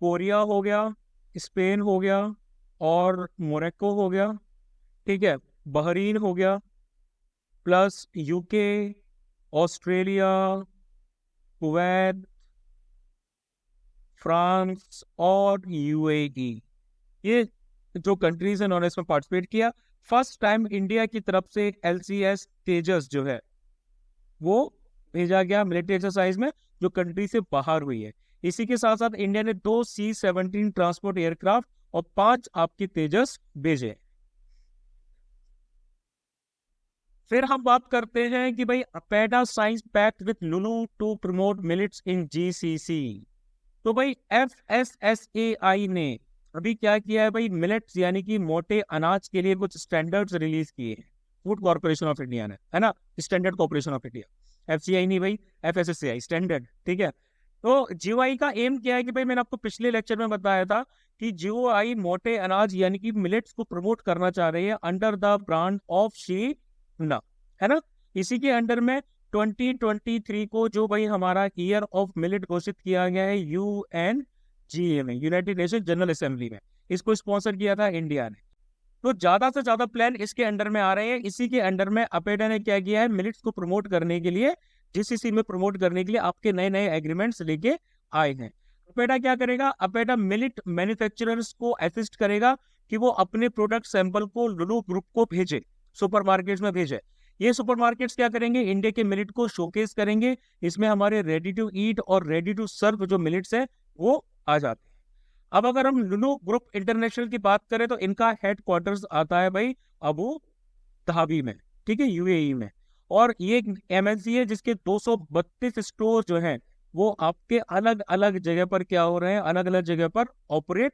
कोरिया हो गया, स्पेन हो गया, और मोरक्को हो गया, ठीक है, बहरीन हो गया, plus UK, Australia, Kuwait, France और यूएई, ये जो कंट्रीज है उन्होंने इसमें पार्टिसिपेट किया। फर्स्ट टाइम इंडिया की तरफ से LCS तेजस जो है वो भेजा गया मिलिट्री एक्सरसाइज में, जो कंट्री से बाहर हुई है। इसी के साथ साथ इंडिया ने 2 C-17 ट्रांसपोर्ट एयरक्राफ्ट और 5 आपकी तेजस भेजे। फिर हम बात करते हैं कि भाई APEDA signs pact with Lulu to promote millets in GCC। तो भाई FSSAI ने अभी क्या किया है भाई, मिलेट्स यानी कि मोटे अनाज के लिए कुछ स्टैंडर्ड्स रिलीज किए हैं, फूड कॉर्पोरेशन ऑफ इंडिया ने, है ना, standard corporation of India, FCI नहीं भाई, FSSAI स्टैंडर्ड, ठीक है। तो GOI का एम क्या है कि भाई मैंने आपको पिछले लेक्चर में बताया था कि GOI मोटे अनाज यानी कि मिलेट्स को प्रमोट करना चाह रही है under the brand of she ना, है ना। इसी के अंडर में 2023 को जो भाई हमारा ईयर ऑफ मिलेट घोषित किया गया है UNGA में, यूनाइटेड नेशन जनरल असेंबली में, इसको स्पॉन्सर किया था इंडिया ने। तो ज्यादा से ज्यादा प्लान इसके अंडर में आ रहे हैं। इसी के अंडर में अपेडा ने क्या किया है, मिलिट्स को प्रमोट करने के लिए, GCC में प्रमोट करने के लिए आपके नए नए एग्रीमेंट्स लेके आए हैं। अपेडा क्या करेगा, अपेडा मिलिट मैन्युफैक्चरर्स को असिस्ट करेगा कि वो अपने प्रोडक्ट सैंपल को लुलू ग्रुप को भेजे, सुपरमार्केट्स में भेजे। ये सुपरमार्केट्स क्या करेंगे, इंडिया के मिलिट को शोकेस करेंगे। इसमें हमारे रेडी टू ईट और रेडी टू सर्व जो मिलिट्स है वो आ जाते हैं। अब अगर हम लुलू ग्रुप इंटरनेशनल की बात करें तो इनका हेडक्वार्टर्स आता है भाई अबू धाबी में, ठीक है, UAE में। और ये MNC है जिसके 232 स्टोर जो हैं वो आपके अलग अलग जगह पर क्या हो रहे हैं, अलग अलग जगह पर ऑपरेट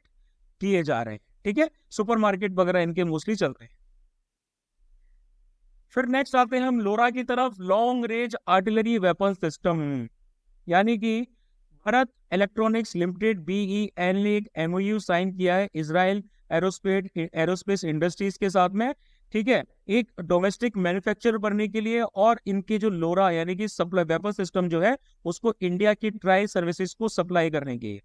किए जा रहे हैं, ठीक है, सुपरमार्केट वगैरह इनके मोस्टली चल रहे हैं। फिर नेक्स्ट आते हैं हम लोरा की तरफ, long range artillery weapon system, यानी कि भारत इलेक्ट्रॉनिक्स लिमिटेड BEL ने एक MOU साइन किया है इजराइल एरोस्पेस इंडस्ट्रीज के साथ में, ठीक है, एक डोमेस्टिक मैन्युफैक्चरर बनने के लिए, और इनके जो लोरा यानी कि सप्लाई वेपन सिस्टम जो है उसको इंडिया की ट्राई सर्विसेज को सप्लाई करने के लिए।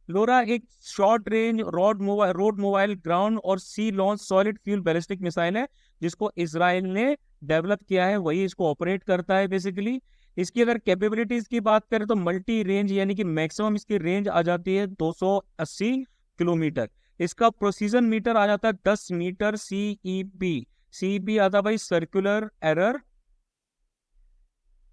लोरा एक short range road mobile ground और sea launch solid fuel ballistic missile है, जिसको इजराइल ने डेवलप किया है, वही इसको ऑपरेट करता है बेसिकली। इसकी अगर कैपेबिलिटीज की बात करें तो मल्टी रेंज यानी कि मैक्सिमम इसकी रेंज आ जाती है 280 किलोमीटर। इसका प्रोसीजन मीटर आ जाता है 10 मीटर। CEP आता भाई सर्कुलर एरर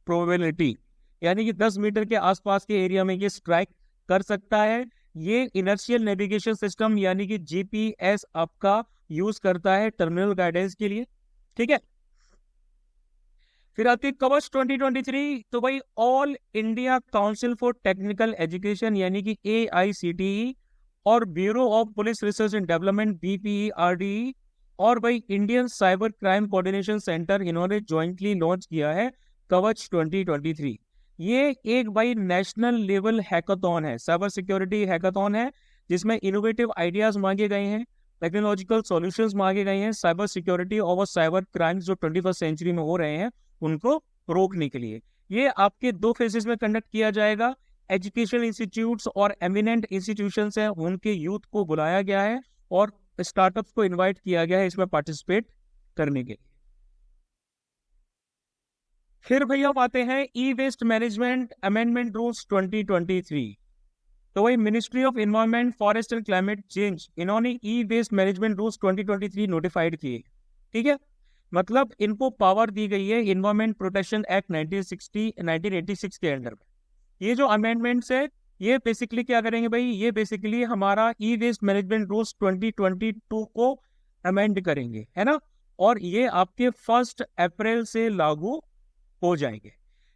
प्रोबेबिलिटी, यानी कि 10 मीटर के आसपास के एरिया में ये स्ट्राइक कर सकता है। ये इनर्शियल नेविगेशन सिस्टम यानी कि GPS आपका यूज करता है टर्मिनल गाइडेंस के लिए, ठीक है। फिर आती है कवच 2023। तो भाई all India council for technical education यानी कि AICTE और bureau of police research and development BPERDE और भाई Indian cyber crime coordination centre, इन्होंने ज्वाइंटली लॉन्च किया है कवच 2023। ये एक भाई नेशनल लेवल हैकाथॉन है, साइबर सिक्योरिटी हैकाथॉन है, जिसमें इनोवेटिव आइडियाज मांगे गए हैं, टेक्नोलॉजिकल सॉल्यूशंस मांगे गए हैं साइबर सिक्योरिटी और साइबर क्राइम्स जो 21st सेंचुरी में हो रहे हैं उनको रोकने के लिए। ये आपके 2 फेजेस में कंडक्ट किया जाएगा। एजुकेशनल इंस्टीट्यूट्स और एमिनेंट इंस्टीट्यूशंस हैं, उनके यूथ को बुलाया गया है और स्टार्टअप्स को इनवाइट किया गया है इसमें पार्टिसिपेट करने के लिए। फिर भैया आते हैं ई वेस्ट मैनेजमेंट अमेंडमेंट रूल्स 2023। तो वही ministry of environment forest and climate change, इन्होंने ई वेस्ट मैनेजमेंट रूल्स 2023 नोटिफाइड किए, ठीक है। मतलब इनको पावर दी गई है एनवायरमेंट प्रोटेक्शन एक्ट 1986 के अंडर में। ये जो अमेंडमेंट्स है ये बेसिकली क्या करेंगे भाई, ये बेसिकली हमारा ई वेस्ट मैनेजमेंट रूल्स 2022 को अमेंड करेंगे, है ना। और ये आपके 1 अप्रैल से लागू हो जाएंगे।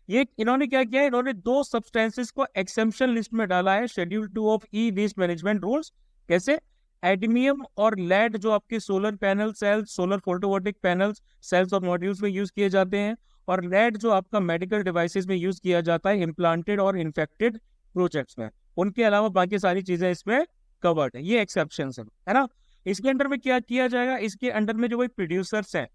ये इन्होंने क्या किया है, इन्होंने 2 सब्सटेंसेस को एक्सेप्शन लिस्ट में डाला है schedule 2 of E waste management rules. कैसे? एडमियम और लेड जो आपके solar panel cells, solar photovoltaic panels, cells और मॉड्यूल्स में यूज किए जाते हैं, और लेड जो आपका मेडिकल डिवाइसेस में यूज किया जाता है इम्प्लांटेड और इन्फेक्टेड प्रोजेक्ट्स में। उनके अलावा बाकी सारी चीजें इसमें कवर्ड है, ये एक्सेप्शन है ना। इसके अंडर में क्या किया जाएगा, इसके अंडर में जो भाई प्रोड्यूसर्स हैं,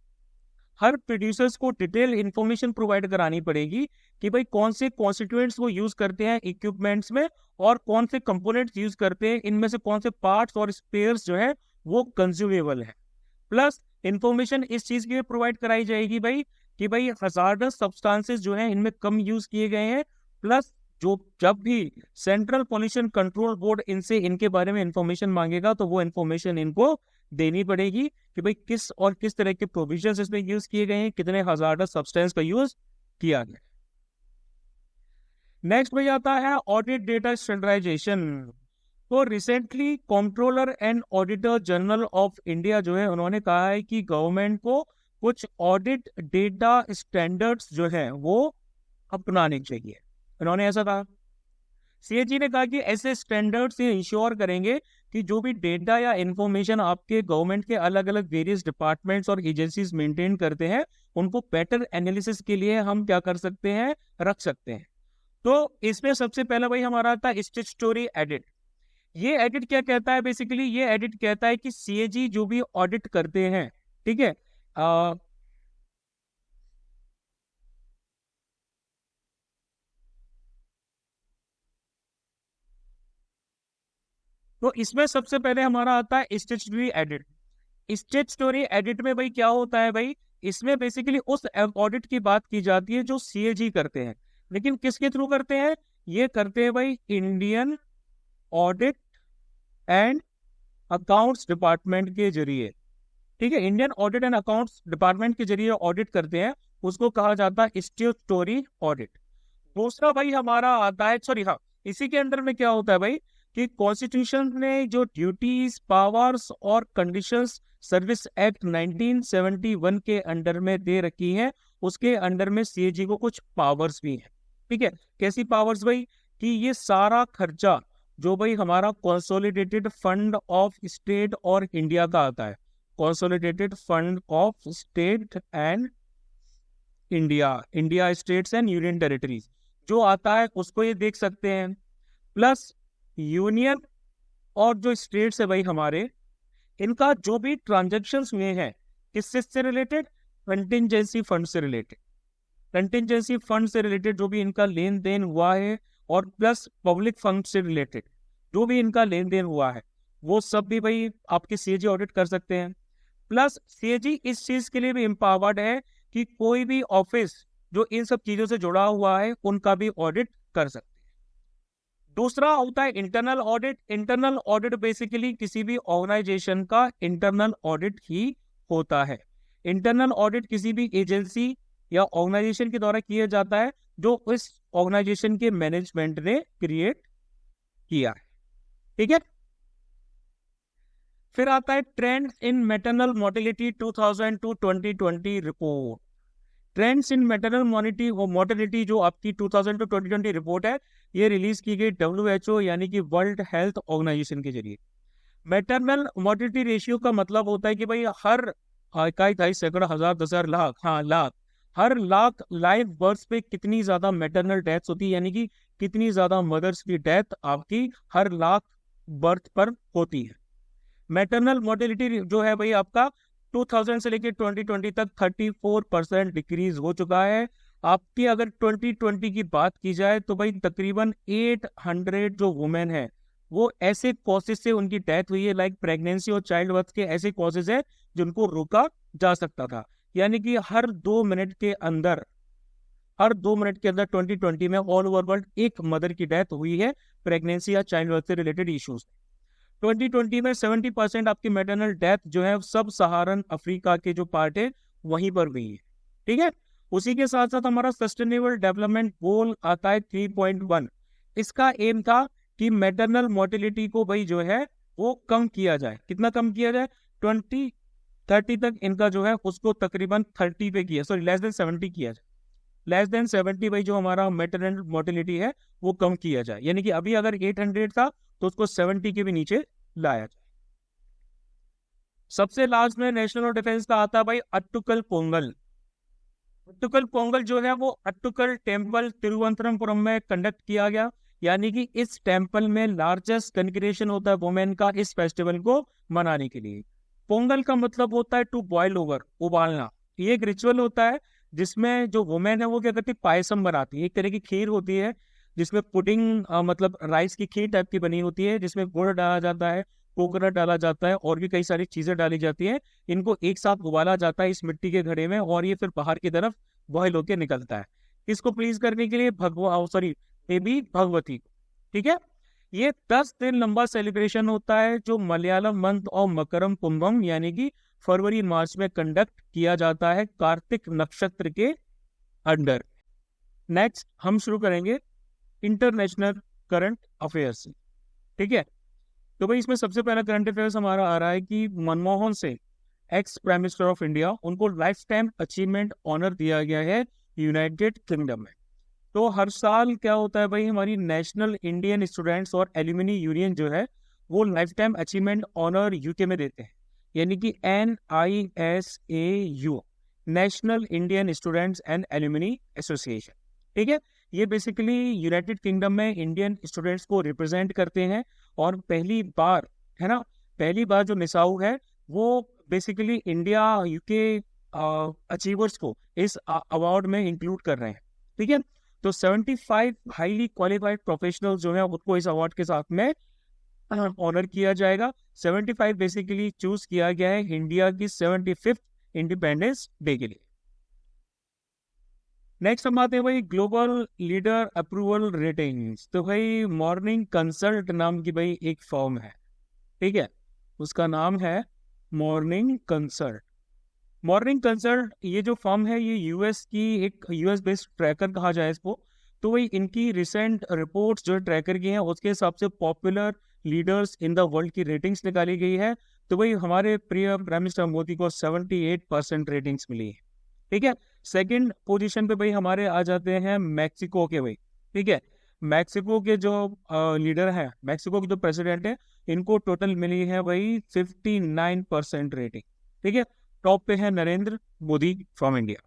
हर प्रोड्यूसर्स को डिटेल इंफॉर्मेशन प्रोवाइड करानी पड़ेगी कि भाई कौन से कॉन्स्टिट्यूएंट्स वो यूज करते हैं इक्विपमेंट्स में, और कौन से कंपोनेंट्स यूज करते हैं, इनमें से कौन से पार्ट्स और स्पेयर्स जो है वो कंज्यूमेबल है। प्लस इंफॉर्मेशन इस चीज की प्रोवाइड कराई जाएगी भाई कि भाई हजार्डस सब्सटेंसेस जो है इनमें कम यूज किए गए हैं। प्लस जो जब भी सेंट्रल पॉल्यूशन कंट्रोल बोर्ड इनसे इनके बारे में इंफॉर्मेशन मांगेगा तो वो इंफॉर्मेशन इनको देनी पड़ेगी कि भाई किस और किस तरह के प्रोविजंस इसमें यूज किए गए हैं, कितने हजार्डस सब्सटेंस का यूज किया गया। नेक्स्ट भाई आता है ऑडिट डेटा स्टैंडर्डाइजेशन। तो recently controller and auditor general of India जो है उन्होंने कहा है कि गवर्नमेंट को कुछ ऑडिट डेटा स्टैंडर्ड्स जो है वो अपनाने चाहिए। उन्होंने ऐसा कहा, सीएजी ने कहा कि ऐसे स्टैंडर्ड्स ये इंश्योर करेंगे कि जो भी डेटा या इंफॉर्मेशन आपके गवर्नमेंट के अलग अलग वेरियस डिपार्टमेंट्स और एजेंसीज मेंटेन करते हैं, उनको बेटर एनालिसिस के लिए हम क्या कर सकते हैं, रख सकते हैं। तो इसमें सबसे पहला भाई हमारा आता है स्टैट्यूटरी एडिट। ये एडिट क्या कहता है, बेसिकली ये एडिट कहता है कि सीएजी जो भी ऑडिट करते हैं, ठीक है, तो इसमें सबसे पहले हमारा आता है स्टैट्यूटरी एडिट। स्टैट्यूटरी एडिट में भाई क्या होता है भाई, इसमें बेसिकली उस ऑडिट की बात की जाती है जो सीएजी करते हैं, लेकिन किसके थ्रू करते हैं, ये करते हैं भाई Indian audit and accounts department के जरिए। ठीक है, Indian audit and accounts department के जरिए ऑडिट करते हैं, उसको कहा जाता है स्टैट्यूटरी ऑडिट। दूसरा भाई हमारा आता है, सॉरी हाँ, इसी के अंदर में क्या होता है भाई कि कॉन्स्टिट्यूशन ने जो ड्यूटीज, पावर्स और कंडीशंस सर्विस एक्ट 1971 के अंडर में दे रखी है, उसके अंडर में सीएजी को कुछ पावर्स भी है। ठीक है, कैसी पावर्स भाई, कि ये सारा खर्चा जो भाई हमारा कंसोलिडेटेड फंड ऑफ स्टेट और इंडिया का आता है, consolidated fund of state and India, India states and union territories जो आता है उसको ये देख सकते हैं। प्लस यूनियन और जो स्टेट्स है भाई हमारे, इनका जो भी ट्रांजैक्शंस हुए हैं किससे रिलेटेड, कंटिंजेंसी फंड से रिलेटेड, कंटिंजेंसी फंड से रिलेटेड जो भी इनका लेन देन हुआ है, और प्लस पब्लिक फंड से रिलेटेड जो भी इनका लेन देन हुआ है, वो सब भी भाई आपके सीएजी ऑडिट कर सकते हैं। प्लस सीएजी इस चीज के लिए भी एम्पावर्ड है कि कोई भी ऑफिस जो इन सब चीजों से जुड़ा हुआ है उनका भी ऑडिट कर सकते हैं। दूसरा होता है internal audit. Internal audit basically किसी भी ऑर्गेनाइजेशन का इंटरनल ऑडिट ही होता है। इंटरनल ऑडिट किसी भी एजेंसी या ऑर्गेनाइजेशन के द्वारा किया जाता है जो इस ऑर्गेनाइजेशन के मैनेजमेंट ने क्रिएट किया है। ठीक है, फिर आता है trend in maternal mortality 2000 to 2020 report. Trends in maternal mortality जो आपकी 2000 टू 2020 रिपोर्ट है, ये रिलीज की गई WHO यानी कि वर्ल्ड हेल्थ ऑर्गेनाइजेशन के जरिए। मैटरनल मोर्टेलिटी रेशियो का मतलब होता है कि भाई हर इकाई, ढाई, सैकड़ा, हजार, 10,000, लाख, हाँ लाख, हर लाख लाइव बर्थ पे कितनी ज्यादा मैटरनल डेथ्स होती है, यानी कि कितनी ज्यादा मदर्स की डेथ आपकी हर लाख बर्थ पर होती है। मैटरनल मोर्टेलिटी जो है भाई आपका 2000 से लेकर 2020 तक 34% डिक्रीज हो चुका है। आपकी अगर 2020 की बात की जाए तो भाई तकरीबन 800 जो वुमेन है वो ऐसे कॉजेज से उनकी डेथ हुई है, लाइक प्रेगनेंसी और चाइल्ड बर्थ के ऐसे कॉजेज है जिनको रोका जा सकता था। यानी कि हर 2 मिनट के अंदर, हर 2 मिनट के अंदर 2020 में ऑल ओवर वर्ल्ड एक मदर की डेथ हुई है प्रेगनेंसी या चाइल्ड बर्थ से रिलेटेड इश्यूज। 2020 में 70% आपकी मैटरनल डेथ जो है सब सहारन अफ्रीका के जो पार्ट है वहीं पर हुई है। ठीक है, उसी के साथ साथ हमारा सस्टेनेबल डेवलपमेंट गोल आता है 3.1। इसका एम था कि मैटरनल मोर्टेलिटी को भाई जो है वो कम किया जाए। कितना कम किया जाए, 2030 तक इनका जो है उसको तकरीबन 30 पे किया, सॉरी लेस देन 70 किया जाए। लेस देन 70 भाई जो हमारा मेटरनल मोर्टेलिटी है वो कम किया जाए, यानी कि अभी अगर 800 था तो उसको 70 के भी नीचे लाया जाए। सबसे लास्ट में नेशनल और डिफेंस का आता है भाई अट्टुकल पोंगल। अट्टुकल पोंगल जो है वो अट्टुकल टेम्पल तिरुवनंतपुरम में कंडक्ट किया गया, यानी कि इस टेम्पल में लार्जेस्ट कॉन्ग्रेगेशन होता है वुमेन का इस फेस्टिवल को मनाने के लिए। पोंगल का मतलब होता है टू बॉयल ओवर, उबालना। ये एक रिचुअल होता है जिसमें जो वुमेन है वो क्या करती है, पायसम बनाती है, एक तरह की खीर होती है जिसमें पुडिंग मतलब राइस की खीर टाइप की बनी होती है, जिसमें गुड़ डाला जाता है, कोकोनट डाला जाता है और भी कई सारी चीजें डाली जाती है। इनको एक साथ उबाला जाता है इस मिट्टी के घड़े में और ये फिर बाहर की तरफ बॉयल होके निकलता है। किसको प्लीज करने के लिए, भगवा सॉरी देवी भगवती को। ठीक है। ये 10 दिन लंबा सेलिब्रेशन होता है जो मलयालम मंथ और मकरम कुंभम यानी कि फरवरी मार्च में कंडक्ट किया जाता है कार्तिक नक्षत्र के अंडर। नेक्स्ट हम शुरू करेंगे इंटरनेशनल करंट अफेयर्स। ठीक है। तो भाई इसमें सबसे पहला करंट अफेयर्स हमारा आ रहा है कि Manmohan Singh, ex prime minister of India, उनको लाइफ टाइम अचीवमेंट ऑनर दिया गया है यूनाइटेड किंगडम में। तो हर साल क्या होता है भाई, हमारी नेशनल इंडियन स्टूडेंट्स और एल्यूमिनी यूनियन जो है वो lifetime achievement honour UK में देते हैं, यानी कि NISAU, national Indian students and alumni association. ठीक है। ये बेसिकली यूनाइटेड किंगडम में इंडियन स्टूडेंट्स को रिप्रेजेंट करते हैं और पहली बार, है ना, पहली बार जो निसाऊ है वो बेसिकली इंडिया यूके अचीवर्स को इस अवार्ड में इंक्लूड कर रहे हैं। ठीक है। तो 75 हाईली क्वालिफाइड प्रोफेशनल जो है उनको इस अवार्ड के साथ में ऑनर किया जाएगा। 75 बेसिकली चूज किया गया है इंडिया की 75th इंडिपेंडेंस डे के लिए। नेक्स्ट हम आते हैं भाई ग्लोबल लीडर अप्रूवल रेटिंग्स। तो भाई मॉर्निंग कंसल्ट नाम की भाई एक फर्म है, ठीक है, उसका नाम है मॉर्निंग कंसल्ट। मॉर्निंग कंसल्ट ये जो फर्म है ये यूएस की एक यूएस बेस्ड ट्रैकर कहा जाए इसको। तो वही इनकी रिसेंट रिपोर्ट्स जो ट्रैकर की हैं उसके हिसाब से popular leaders in the world की रेटिंग्स निकाली गई है। तो वही हमारे प्रिय प्राइम मिनिस्टर मोदी को 78% रेटिंग्स मिली है। ठीक है। सेकंड पोजीशन पे भाई हमारे आ जाते हैं मैक्सिको के भाई। ठीक है। मैक्सिको के जो लीडर हैं, मैक्सिको के जो प्रेसिडेंट है, इनको टोटल मिली है भाई 59% रेटिंग। ठीक है। टॉप पे है Narendra Modi from India.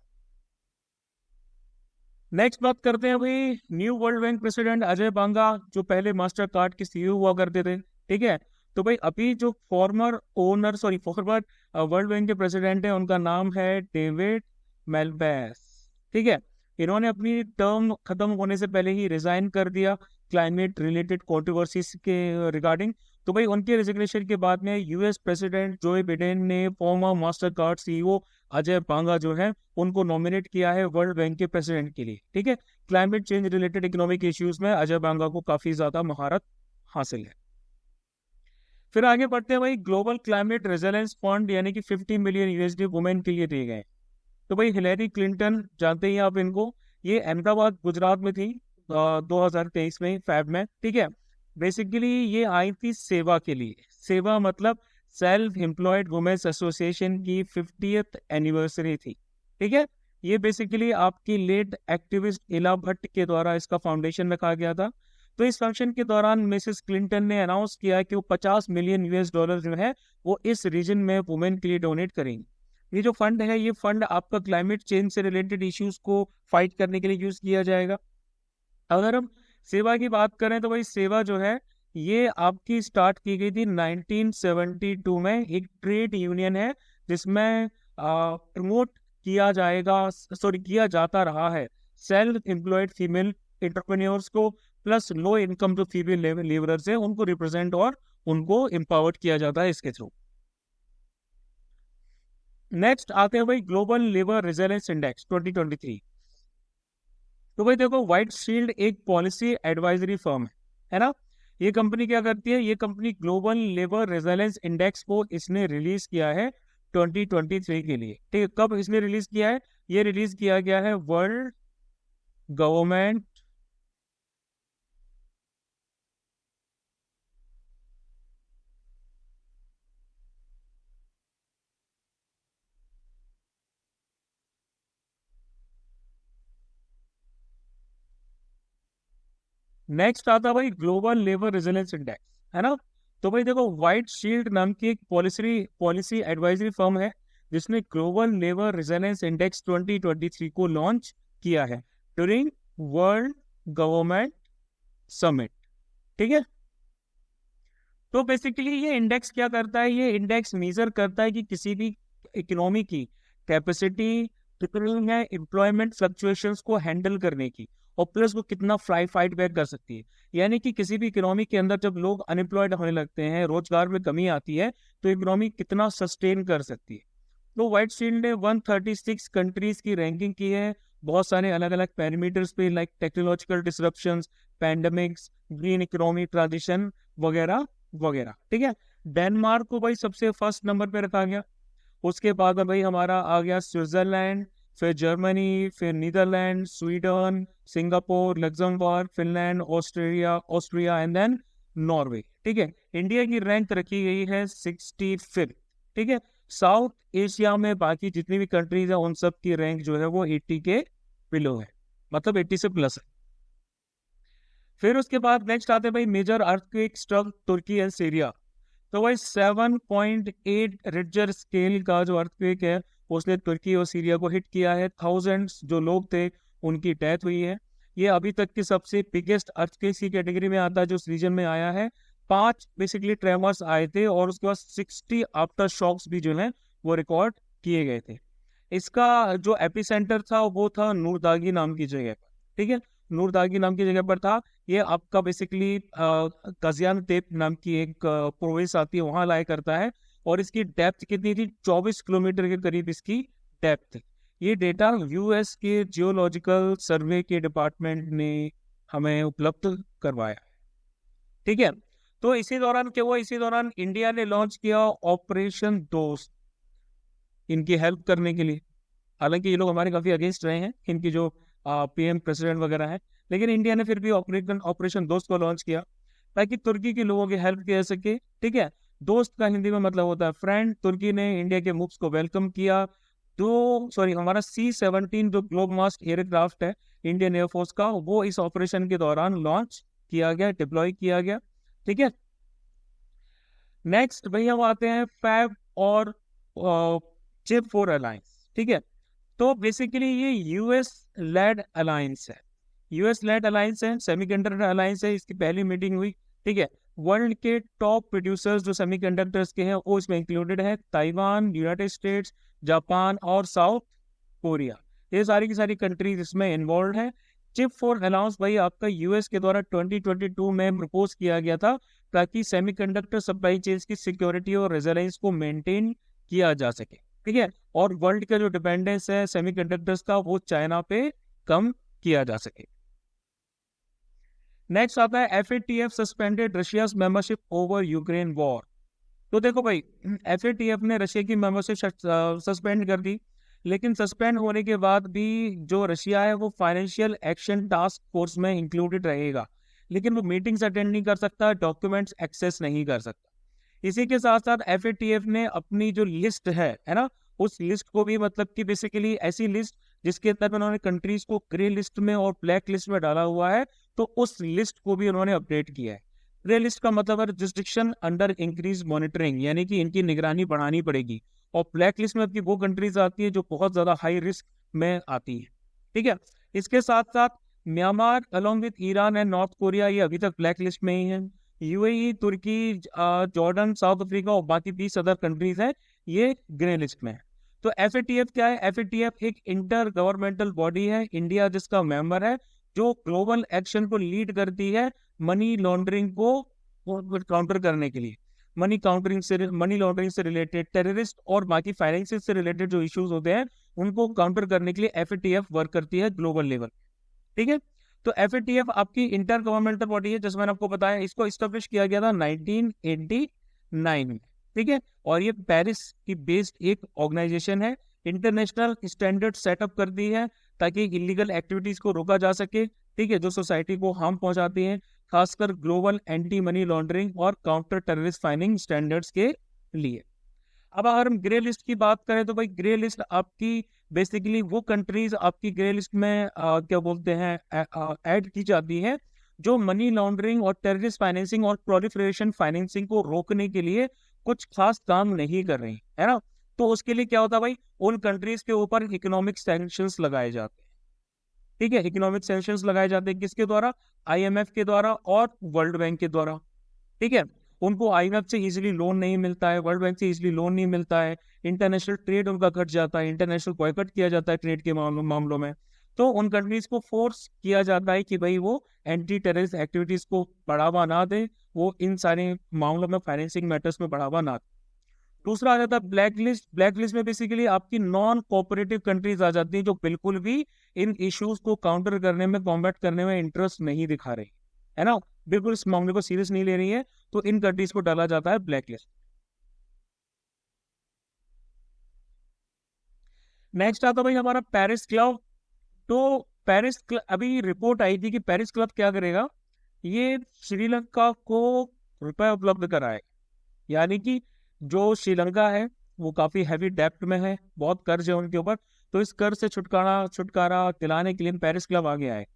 Next बात करते हैं भाई new World Bank president Ajay Banga, जो पहले मास्टर कार्ड के सीईओ हुआ करते थे। ठीक है। तो भाई अभी जो फॉर्मर वर्ल्ड बैंक के प्रेसिडेंट है उनका नाम है डेविड मेलबैस। ठीक है। इन्होंने अपनी टर्म खत्म होने से पहले ही रिजाइन कर दिया क्लाइमेट रिलेटेड कंट्रोवर्सीज के रिगार्डिंग। तो भाई उनके रिजिग्नेशन के बाद में यूएस प्रेसिडेंट जो बिडेन ने former Mastercard CEO Ajay Banga जो है उनको नॉमिनेट किया है वर्ल्ड बैंक के प्रेसिडेंट के लिए। ठीक है। Climate change related economic issues में अजय बांगा को काफी ज्यादा महारत हासिल है। फिर आगे बढ़ते हैं भाई ग्लोबल क्लाइमेट रेजिलेंस फंड यानी कि 50 मिलियन यूएसडी वुमेन के लिए दिए गए। तो भाई हिलेरी क्लिंटन, जानते ही आप इनको, ये अहमदाबाद गुजरात में थी 2023 में फैब में। ठीक है। बेसिकली ये आई थी सेवा के लिए, सेवा मतलब सेल्फ एम्प्लॉयड वुमेन्स एसोसिएशन की 50th एनिवर्सरी थी। ठीक है। ये बेसिकली आपकी लेट एक्टिविस्ट इला भट्ट के द्वारा इसका फाउंडेशन रखा गया था। तो इस फंक्शन के दौरान मिसेस क्लिंटन ने अनाउंस किया कि वो 50 मिलियन यूएस डॉलर जो है वो इस रीजन में वुमेन के लिए डोनेट करेंगे। ये जो फंड है ये फंड आपका क्लाइमेट चेंज से रिलेटेड इश्यूज को फाइट करने के लिए यूज किया जाएगा। अगर हम सेवा की बात करें तो भाई सेवा जो है ये आपकी स्टार्ट की गई थी 1972 में। एक ट्रेड यूनियन है जिसमें प्रमोट किया जाता रहा है सेल्फ एम्प्लॉयड फीमेल एंटरप्रेन्योर्स को, प्लस लो इनकम जो फीमेल लेबरर्स है उनको रिप्रेजेंट और उनको एम्पावर्ड किया जाता है इसके थ्रू। नेक्स्ट आते हैं भाई ग्लोबल लेबर रेजिलेंस इंडेक्स 2023। तो भाई देखो व्हाइट शील्ड एक पॉलिसी एडवाइजरी फर्म है ना। ये कंपनी क्या करती है, ये company global labour resilience index को इसने रिलीज किया है 2023 के लिए। ठीक है। कब इसने रिलीज किया है, ये रिलीज किया गया है वर्ल्ड गवर्नमेंट नेक्स्ट आता है भाई ग्लोबल लेबर रेजिलियंस इंडेक्स, है ना। तो भाई देखो, व्हाइट शील्ड नाम की एक पॉलिसी एडवाइजरी फर्म है जिसने ग्लोबल लेबर रेजिलियंस इंडेक्स 2023 को लॉन्च किया है ड्यूरिंग वर्ल्ड गवर्नमेंट समिट। ठीक है। तो बेसिकली ये इंडेक्स क्या करता है, ये इंडेक्स मेजर करता है कि किसी भी इकोनॉमी की कैपेसिटी कितनी है एम्प्लॉयमेंट फ्लक्चुएशंस को हैंडल करने की, और प्लस वो कितना फाइट बैक कर सकती है। यानी कि किसी भी इकोनॉमी के अंदर जब लोग अनएम्प्लॉयड होने लगते हैं, रोजगार में कमी आती है, तो इकोनॉमी कितना सस्टेन कर सकती है। तो व्हाइट शील्ड ने 136 कंट्रीज की रैंकिंग की है, बहुत सारे अलग अलग पैरामीटर्स पे, like technological disruptions, pandemics, green economy transition वगैरह वगैरह। ठीक है। डेनमार्क को भाई सबसे फर्स्ट नंबर पे रखा गया। उसके बाद में भाई हमारा आ गया स्विट्जरलैंड, फिर जर्मनी, फिर Netherland, Sweden, Singapore, Luxembourg, Finland, Australia Austria and then Norway. ठीक है। इंडिया की रैंक रखी गई है 65th। ठीक है। साउथ एशिया में बाकी जितनी भी कंट्रीज है उन सब की रैंक जो है वो 80 के बिलो है, मतलब 80 से प्लस है। फिर उसके बाद नेक्स्ट आते हैं भाई major earthquake struck Turkey and Syria. तो भाई 7.8 रिक्टर स्केल का जो अर्थक्वेक है उसने तुर्की और सीरिया को हिट किया है। थाउजेंड्स जो लोग थे उनकी डेथ हुई है। ये अभी तक की सबसे बिगेस्ट अर्थक्वेक की कैटेगरी में आता है जो इस रीजन में आया है। 5 बेसिकली ट्रेमर्स आए थे और उसके बाद 60 आफ्टर शॉक्स भी जो है वो रिकॉर्ड किए गए थे। इसका जो एपिसेंटर था वो था नूरदागी नाम की जगह पर। ठीक है। नूरदागी नाम की जगह पर था। ये आपका बेसिकली कजियान तेप नाम की एक प्रोविंस आती है, वहां लाया करता है। और इसकी डेप्थ कितनी थी, 24 किलोमीटर के करीब इसकी डेप्थ। ये डेटा यूएस के जियोलॉजिकल सर्वे के डिपार्टमेंट ने हमें उपलब्ध करवाया। ठीक है। तो इसी दौरान क्या हुआ, इसी दौरान इंडिया ने लॉन्च किया ऑपरेशन दोस्त इनकी हेल्प करने के लिए। हालांकि ये लोग हमारे काफी अगेंस्ट रहे हैं, इनकी जो पीएम प्रेसिडेंट वगैरह है, लेकिन इंडिया ने फिर भी ऑपरेशन ऑपरेशन दोस्त को लॉन्च किया ताकि तुर्की के लोगों की हेल्प किया सके। ठीक है। दोस्त का हिंदी में मतलब होता है फ्रेंड। तुर्की ने इंडिया के मूव्स को वेलकम किया। हमारा C-17 जो ग्लोब मास्ट एयरक्राफ्ट है इंडियन एयरफोर्स का, वो इस ऑपरेशन के दौरान लॉन्च किया गया, डिप्लॉय किया गया। ठीक है। नेक्स्ट भैया हम आते हैं फैब और चिप फोर अलायंस। ठीक है। तो बेसिकली ये यूएस लेड अलायंस है, यूएस लेड अलायंस है, सेमीकंडक्टर अलायंस है। इसकी पहली मीटिंग हुई। ठीक है। वर्ल्ड के टॉप प्रोड्यूसर्स जो सेमीकंडक्टर्स के हैं वो इसमें इंक्लूडेड है, ताइवान, यूनाइटेड स्टेट्स, जापान और साउथ कोरिया। ये सारी की सारी कंट्रीज इसमें इन्वॉल्व है। चिप फोर अलाउंस भाई आपका यूएस के द्वारा 2022 में प्रपोज किया गया था ताकि सेमीकंडक्टर सप्लाई चेन की सिक्योरिटी और रेजिलियंस को मेंटेन किया जा सके। ठीक है। और वर्ल्ड का जो डिपेंडेंस है सेमीकंडक्टर्स का वो चाइना पे कम किया जा सके। नेक्स्ट आता है FATF suspended Russia's membership over Ukraine war. तो देखो भाई, FATF ने रशिया की मेंबरशिप सस्पेंड कर दी, लेकिन सस्पेंड होने के बाद भी जो रशिया है वो फाइनेंशियल एक्शन टास्क फोर्स में इंक्लूडेड रहेगा, लेकिन वो मीटिंग्स अटेंड नहीं कर सकता, डॉक्यूमेंट्स एक्सेस नहीं कर सकता। इसी के साथ साथ FATF ने अपनी जो लिस्ट है ना, उस लिस्ट को भी मतलब कि बेसिकली ऐसी लिस्ट जिसके अंदर उन्होंने कंट्रीज को ग्रे लिस्ट में और ब्लैक लिस्ट में डाला हुआ है, तो उस लिस्ट को भी उन्होंने अपडेट किया है। ग्रे लिस्ट का मतलब है जुरिसडिक्शन अंडर इंक्रीज मॉनिटरिंग, यानी कि इनकी निगरानी बढ़ानी पड़ेगी। और ब्लैक लिस्ट में आपकी वो कंट्रीज आती है जो बहुत ज्यादा हाई रिस्क में आती है। ठीक है। इसके साथ साथ Myanmar along with Iran and north Korea ये अभी तक ब्लैक लिस्ट में ही है। यूएई, तुर्की, जॉर्डन, साउथ अफ्रीका और बाकी 20 अदर कंट्रीज हैं, ये ग्रे लिस्ट में है। तो FATF क्या है, FATF एक इंटर गवर्नमेंटल बॉडी है, इंडिया जिसका मेंबर है, जो ग्लोबल एक्शन को लीड करती है मनी लॉन्ड्रिंग को काउंटर करने के लिए। मनी लॉन्ड्रिंग से रिलेटेड, टेररिस्ट और बाकी फाइनेंसिंग से रिलेटेड जो इश्यूज होते हैं उनको काउंटर करने के लिए FATF वर्क करती है ग्लोबल लेवल। ठीक है। तो FATF आपकी इंटर गवर्नमेंटल बॉडी है, जैसे मैंने आपको बताया, इसको स्टैब्लिश किया गया था 1989 में। ठीक है। और ये पेरिस की बेस्ड एक ऑर्गेनाइजेशन है, इंटरनेशनल स्टैंडर्ड सेटअप करती है ताकि इलीगल एक्टिविटीज को रोका जा सके। ठीक है। जो सोसाइटी को हार्म पहुंचाती है, खासकर ग्लोबल एंटी मनी लॉन्ड्रिंग और काउंटर टेररिस्ट फाइनिंग स्टैंडर्ड्स के लिए। अब अगर हम ग्रे लिस्ट की बात करें तो भाई ग्रे लिस्ट आपकी बेसिकली वो कंट्रीज आपकी ग्रे लिस्ट में क्या बोलते हैं ऐड की जाती है जो मनी लॉन्ड्रिंग और टेररिस्ट फाइनेंसिंग और प्रोलिफरेशन फाइनेंसिंग को रोकने के लिए कुछ खास काम नहीं कर रही है ना। तो उसके लिए क्या होता है भाई, उन कंट्रीज के ऊपर इकोनॉमिक सैंक्शंस लगाए जाते हैं। ठीक है, इकोनॉमिक सैंक्शंस लगाए जाते हैं किसके द्वारा, आईएमएफ के द्वारा और वर्ल्ड बैंक के द्वारा। ठीक है, उनको आईएमएफ से इजीली लोन नहीं मिलता है, वर्ल्ड बैंक से इजीली लोन नहीं मिलता है, इंटरनेशनल ट्रेड उनका घट जाता है, इंटरनेशनल बॉयकॉट किया जाता है ट्रेड के मामलों में। तो उन कंट्रीज को फोर्स किया जाता है कि भाई वो एंटी टेररिस्ट एक्टिविटीज को बढ़ावा ना दे, वो इन सारे मामलों में फाइनेंसिंग मैटर्स में बढ़ावा ना दे। दूसरा आ जाता है ब्लैक लिस्ट। ब्लैक लिस्ट में बेसिकली आपकी नॉन कोऑपरेटिव कंट्रीज आ जाती हैं जो बिल्कुल भी इन इश्यूज को काउंटर करने में, कॉम्बैट करने में इंटरेस्ट नहीं दिखा रही है ना, बिल्कुल इस मामले को सीरियस नहीं ले रही है, तो इन कंट्रीज को डाला जाता है ब्लैक लिस्ट। नेक्स्ट आता भाई हमारा पेरिस क्लब। तो पेरिस क्लब, अभी रिपोर्ट आई थी कि पेरिस क्लब क्या करेगा, ये श्रीलंका को रुपए उपलब्ध कराए। यानी कि जो श्रीलंका है वो काफी हैवी डेप्ट में है, बहुत कर्ज है उनके ऊपर, तो इस कर्ज से छुटकारा छुटकारा दिलाने के लिए पेरिस क्लब आ गया है।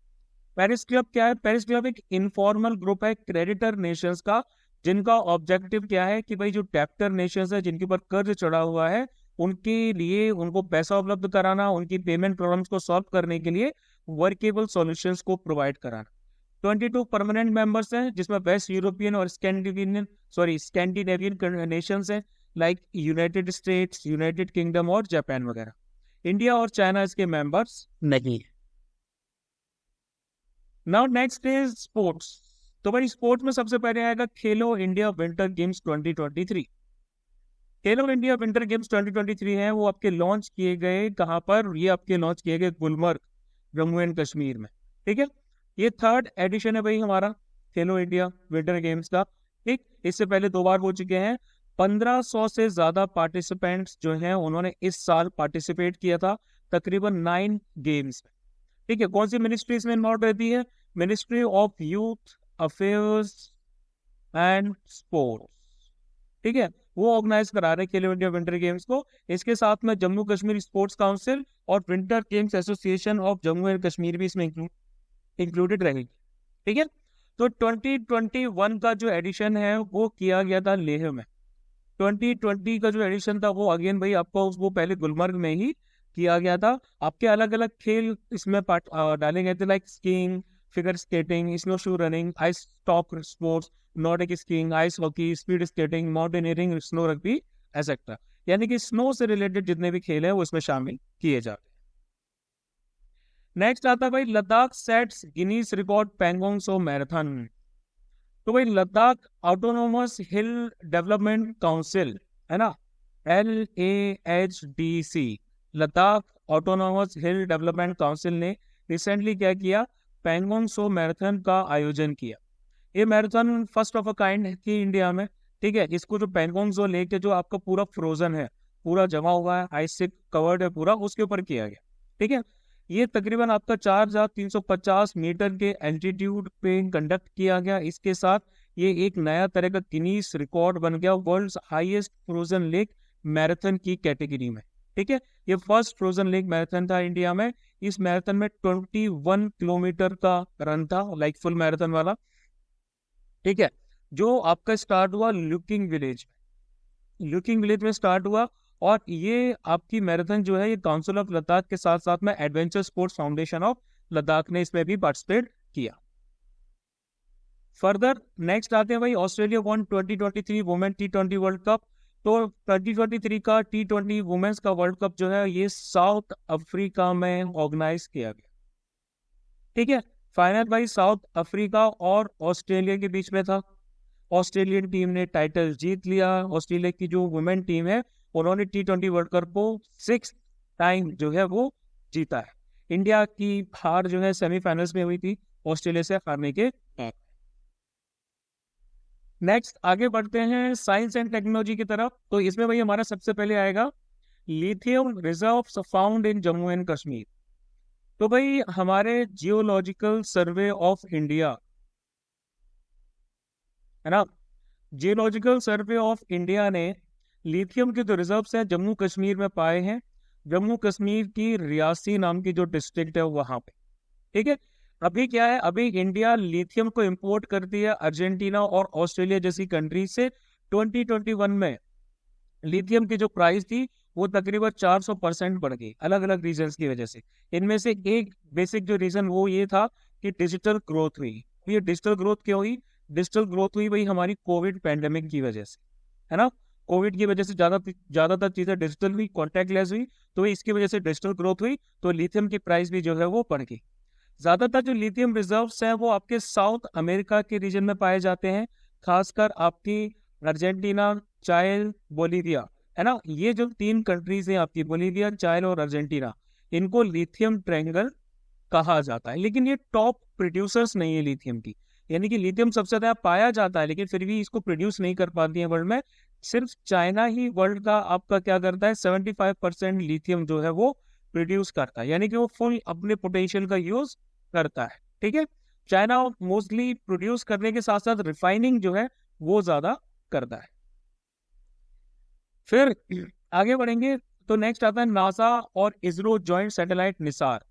पेरिस क्लब क्या है, पेरिस क्लब एक इनफॉर्मल ग्रुप है क्रेडिटर नेशंस का, जिनका ऑब्जेक्टिव क्या है कि भाई जो डेप्टर नेशंस है जिनके ऊपर कर्ज चढ़ा हुआ है, उनके लिए उनको पैसा उपलब्ध कराना, उनकी पेमेंट प्रॉब्लम्स को सॉल्व करने के लिए वर्केबल सॉल्यूशंस को प्रोवाइड कराना। 22 परमानेंट मेंबर्स हैं जिसमें वेस्ट यूरोपियन और स्कैंडिनेवियन नेशंस हैं, like United states, United kingdom और जापान वगैरह। इंडिया और चाइना इसके मेंबर्स नहीं है। Now next is sports. तो भाई स्पोर्ट्स में सबसे पहले आएगा खेलो इंडिया विंटर गेम्स 2023। खेलो इंडिया विंटर गेम्स 2023 है वो आपके लॉन्च किए गए कहाँ पर, ये आपके लॉन्च किए गए गुलमर्ग, जम्मू एंड कश्मीर में। ठीक है, ये थर्ड एडिशन है भाई हमारा खेलो इंडिया विंटर गेम्स का। ठीक, इससे पहले 2 बार हो चुके हैं। 1500 से ज्यादा पार्टिसिपेंट्स जो हैं उन्होंने इस साल पार्टिसिपेट किया था, तकरीबन 9 गेम्स में। ठीक है, कौन सी मिनिस्ट्री इसमें इन्वॉल्व रहती है, ministry of youth affairs and sports. ठीक है, वो ऑर्गेनाइज करा रहे खेलो इंडिया विंटर गेम्स को। इसके साथ में जम्मू कश्मीर स्पोर्ट्स काउंसिल और winter games association of Jammu and Kashmir भी इसमें इंक्लूडेड रहेगी। ठीक है, तो 2021 का जो एडिशन है वो किया गया था लेह में। 2020 का जो एडिशन था वो अगेन भाई आपको वो पहले गुलमर्ग में ही किया गया था। आपके अलग अलग खेल इसमें पार्ट डाले गए थे, like skiing, figure skating, snow shoe running, ice stock sports, Nordic skiing, ice hockey, speed skating, mountaineering, snow rugby etcetera. यानी कि स्नो से रिलेटेड जितने भी खेल हैं वो इसमें शामिल किए जाते हैं। नेक्स्ट आता है भाई Ladakh sets Guinness record Pangong Tso marathon. तो भाई Ladakh autonomous hill development council है ना, LAHDC, Ladakh autonomous hill development council ने रिसेंटली क्या किया, पैंगोंग सो मैराथन का आयोजन किया। ये marathon first of a kind थी इंडिया में। ठीक है, इसको जो पैंगोंग सो लेक है जो आपका पूरा फ्रोजन है, पूरा जमा हुआ है, आइस से कवर्ड है पूरा, उसके ऊपर किया गया। ठीक है, ये तकरीबन आपका 4350 मीटर के एल्टीट्यूड पे कंडक्ट किया गया। इसके साथ ये एक नया तरह का गिनीज रिकॉर्ड बन गया world's highest frozen lake marathon की कैटेगरी में। ठीक है, ये फर्स्ट फ्रोजन लेक मैराथन था इंडिया में। इस मैराथन में 21 किलोमीटर का रन था, लाइक फुल मैराथन वाला। ठीक है, जो आपका स्टार्ट हुआ लुकिंग विलेज में स्टार्ट हुआ। और ये आपकी मैराथन जो है ये काउंसिल ऑफ लद्दाख के साथ साथ में adventure sports foundation of Ladakh ने इसमें भी पार्टिसिपेट किया। फर्दर नेक्स्ट आते हैं भाई Australia won 2023 women T20 world cup. तो 2023 का T20 वुमेन्स का वर्ल्ड कप जो है ये साउथ अफ्रीका में ऑर्गेनाइज किया गया। ठीक है, फाइनल भाई साउथ अफ्रीका और ऑस्ट्रेलिया के बीच में था। ऑस्ट्रेलियन टीम ने टाइटल जीत लिया। ऑस्ट्रेलिया की जो वुमेन टीम है उन्होंने T20 वर्ल्ड कप को 6 टाइम जो है वो जीता है। इंडिया की हार जो है सेमीफाइनल्स में हुई थी ऑस्ट्रेलिया से हारने के। नेक्स्ट आगे बढ़ते हैं साइंस एंड टेक्नोलॉजी की तरफ। तो इसमें भाई हमारा सबसे पहले आएगा lithium reserve found in Jammu and Kashmir. तो भाई हमारे जियोलॉजिकल सर्वे ऑफ इंडिया है ना, जियोलॉजिकल सर्वे ऑफ इंडिया ने लिथियम के जो रिजर्व्स हैं जम्मू कश्मीर में पाए हैं, जम्मू कश्मीर की रियासी नाम की जो डिस्ट्रिक्ट है वहां पे। ठीक है, अभी क्या है, अभी इंडिया लिथियम को इंपोर्ट करती है अर्जेंटीना और ऑस्ट्रेलिया जैसी कंट्री से। 2021 में लिथियम की जो प्राइस थी वो तकरीबन 400% बढ़ गई, अलग अलग रीजंस की वजह से। इनमें से एक बेसिक जो रीजन वो ये था कि डिजिटल ग्रोथ हुई। ये डिजिटल ग्रोथ क्यों हुई? डिजिटल ग्रोथ हुई भाई हमारी कोविड पैंडेमिक की वजह से, है ना। कोविड की वजह से ज्यादातर चीजें डिजिटल हुई, कॉन्टैक्टलेस हुई, तो इसकी वजह से डिजिटल ग्रोथ हुई, तो लिथियम की प्राइस भी जो है वो बढ़ गई। ज्यादातर जो लिथियम रिजर्व्स हैं वो आपके साउथ अमेरिका के रीजन में पाए जाते हैं, खासकर आपकी अर्जेंटीना, चाइल, बोलीविया, है ना। ये जो तीन कंट्रीज हैं आपकी, बोलीविया, चाइल और अर्जेंटीना, इनको लिथियम ट्रायंगल कहा जाता है। लेकिन ये टॉप प्रोड्यूसर्स नहीं है लिथियम की, यानी कि लिथियम सबसे ज्यादा पाया जाता है लेकिन फिर भी इसको प्रोड्यूस नहीं कर पाती है वर्ल्ड में। सिर्फ चाइना ही वर्ल्ड का आपका क्या करता है, 75% लिथियम जो है वो प्रोड्यूस करता है, यानी कि वो फुल अपने पोटेंशियल का यूज करता है। ठीक है, चाइना मोस्टली प्रोड्यूस करने के साथ साथ रिफाइनिंग जो है वो ज्यादा करता है। फिर आगे बढ़ेंगे तो नेक्स्ट आता है नासा और इसरो जॉइंट सैटेलाइट निसार।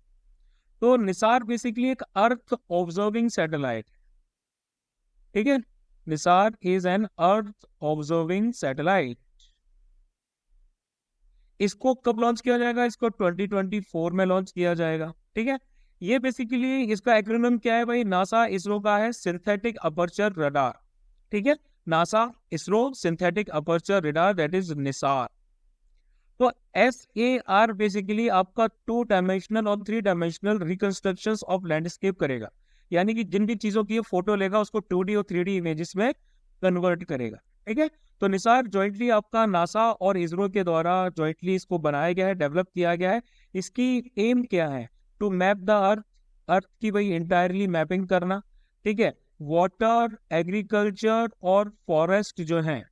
तो निसार बेसिकली एक अर्थ ऑब्जर्विंग सैटेलाइट, ठीक है। Nisar is an earth observing satellite. इसको कब लॉन्च किया जाएगा? इसको 2024 में लॉन्च किया जाएगा, ठीक है। ये बेसिकली इसका एक्रोनिम क्या है भाई? नासा इसरो का है सिंथेटिक अपर्चर रडार, ठीक है। NASA ISRO synthetic aperture radar, that is Nisar. तो SAR बेसिकली आपका 2 डायमेंशनल और 3 डायमेंशनल रिकंस्ट्रक्शन ऑफ लैंडस्केप करेगा, यानी कि जिन भी चीजों की ये फोटो लेगा उसको 2D और 3D इमेजेस में कन्वर्ट करेगा, ठीक है। तो निसार जॉइंटली आपका नासा और इसरो के द्वारा जॉइंटली इसको बनाया गया है, डेवलप किया गया है। इसकी एम क्या है? टू मैप द अर्थ, अर्थ की भाई इंटायरली मैपिंग करना, ठीक है। वाटर, एग्रीकल्चर और फॉरेस्ट जो है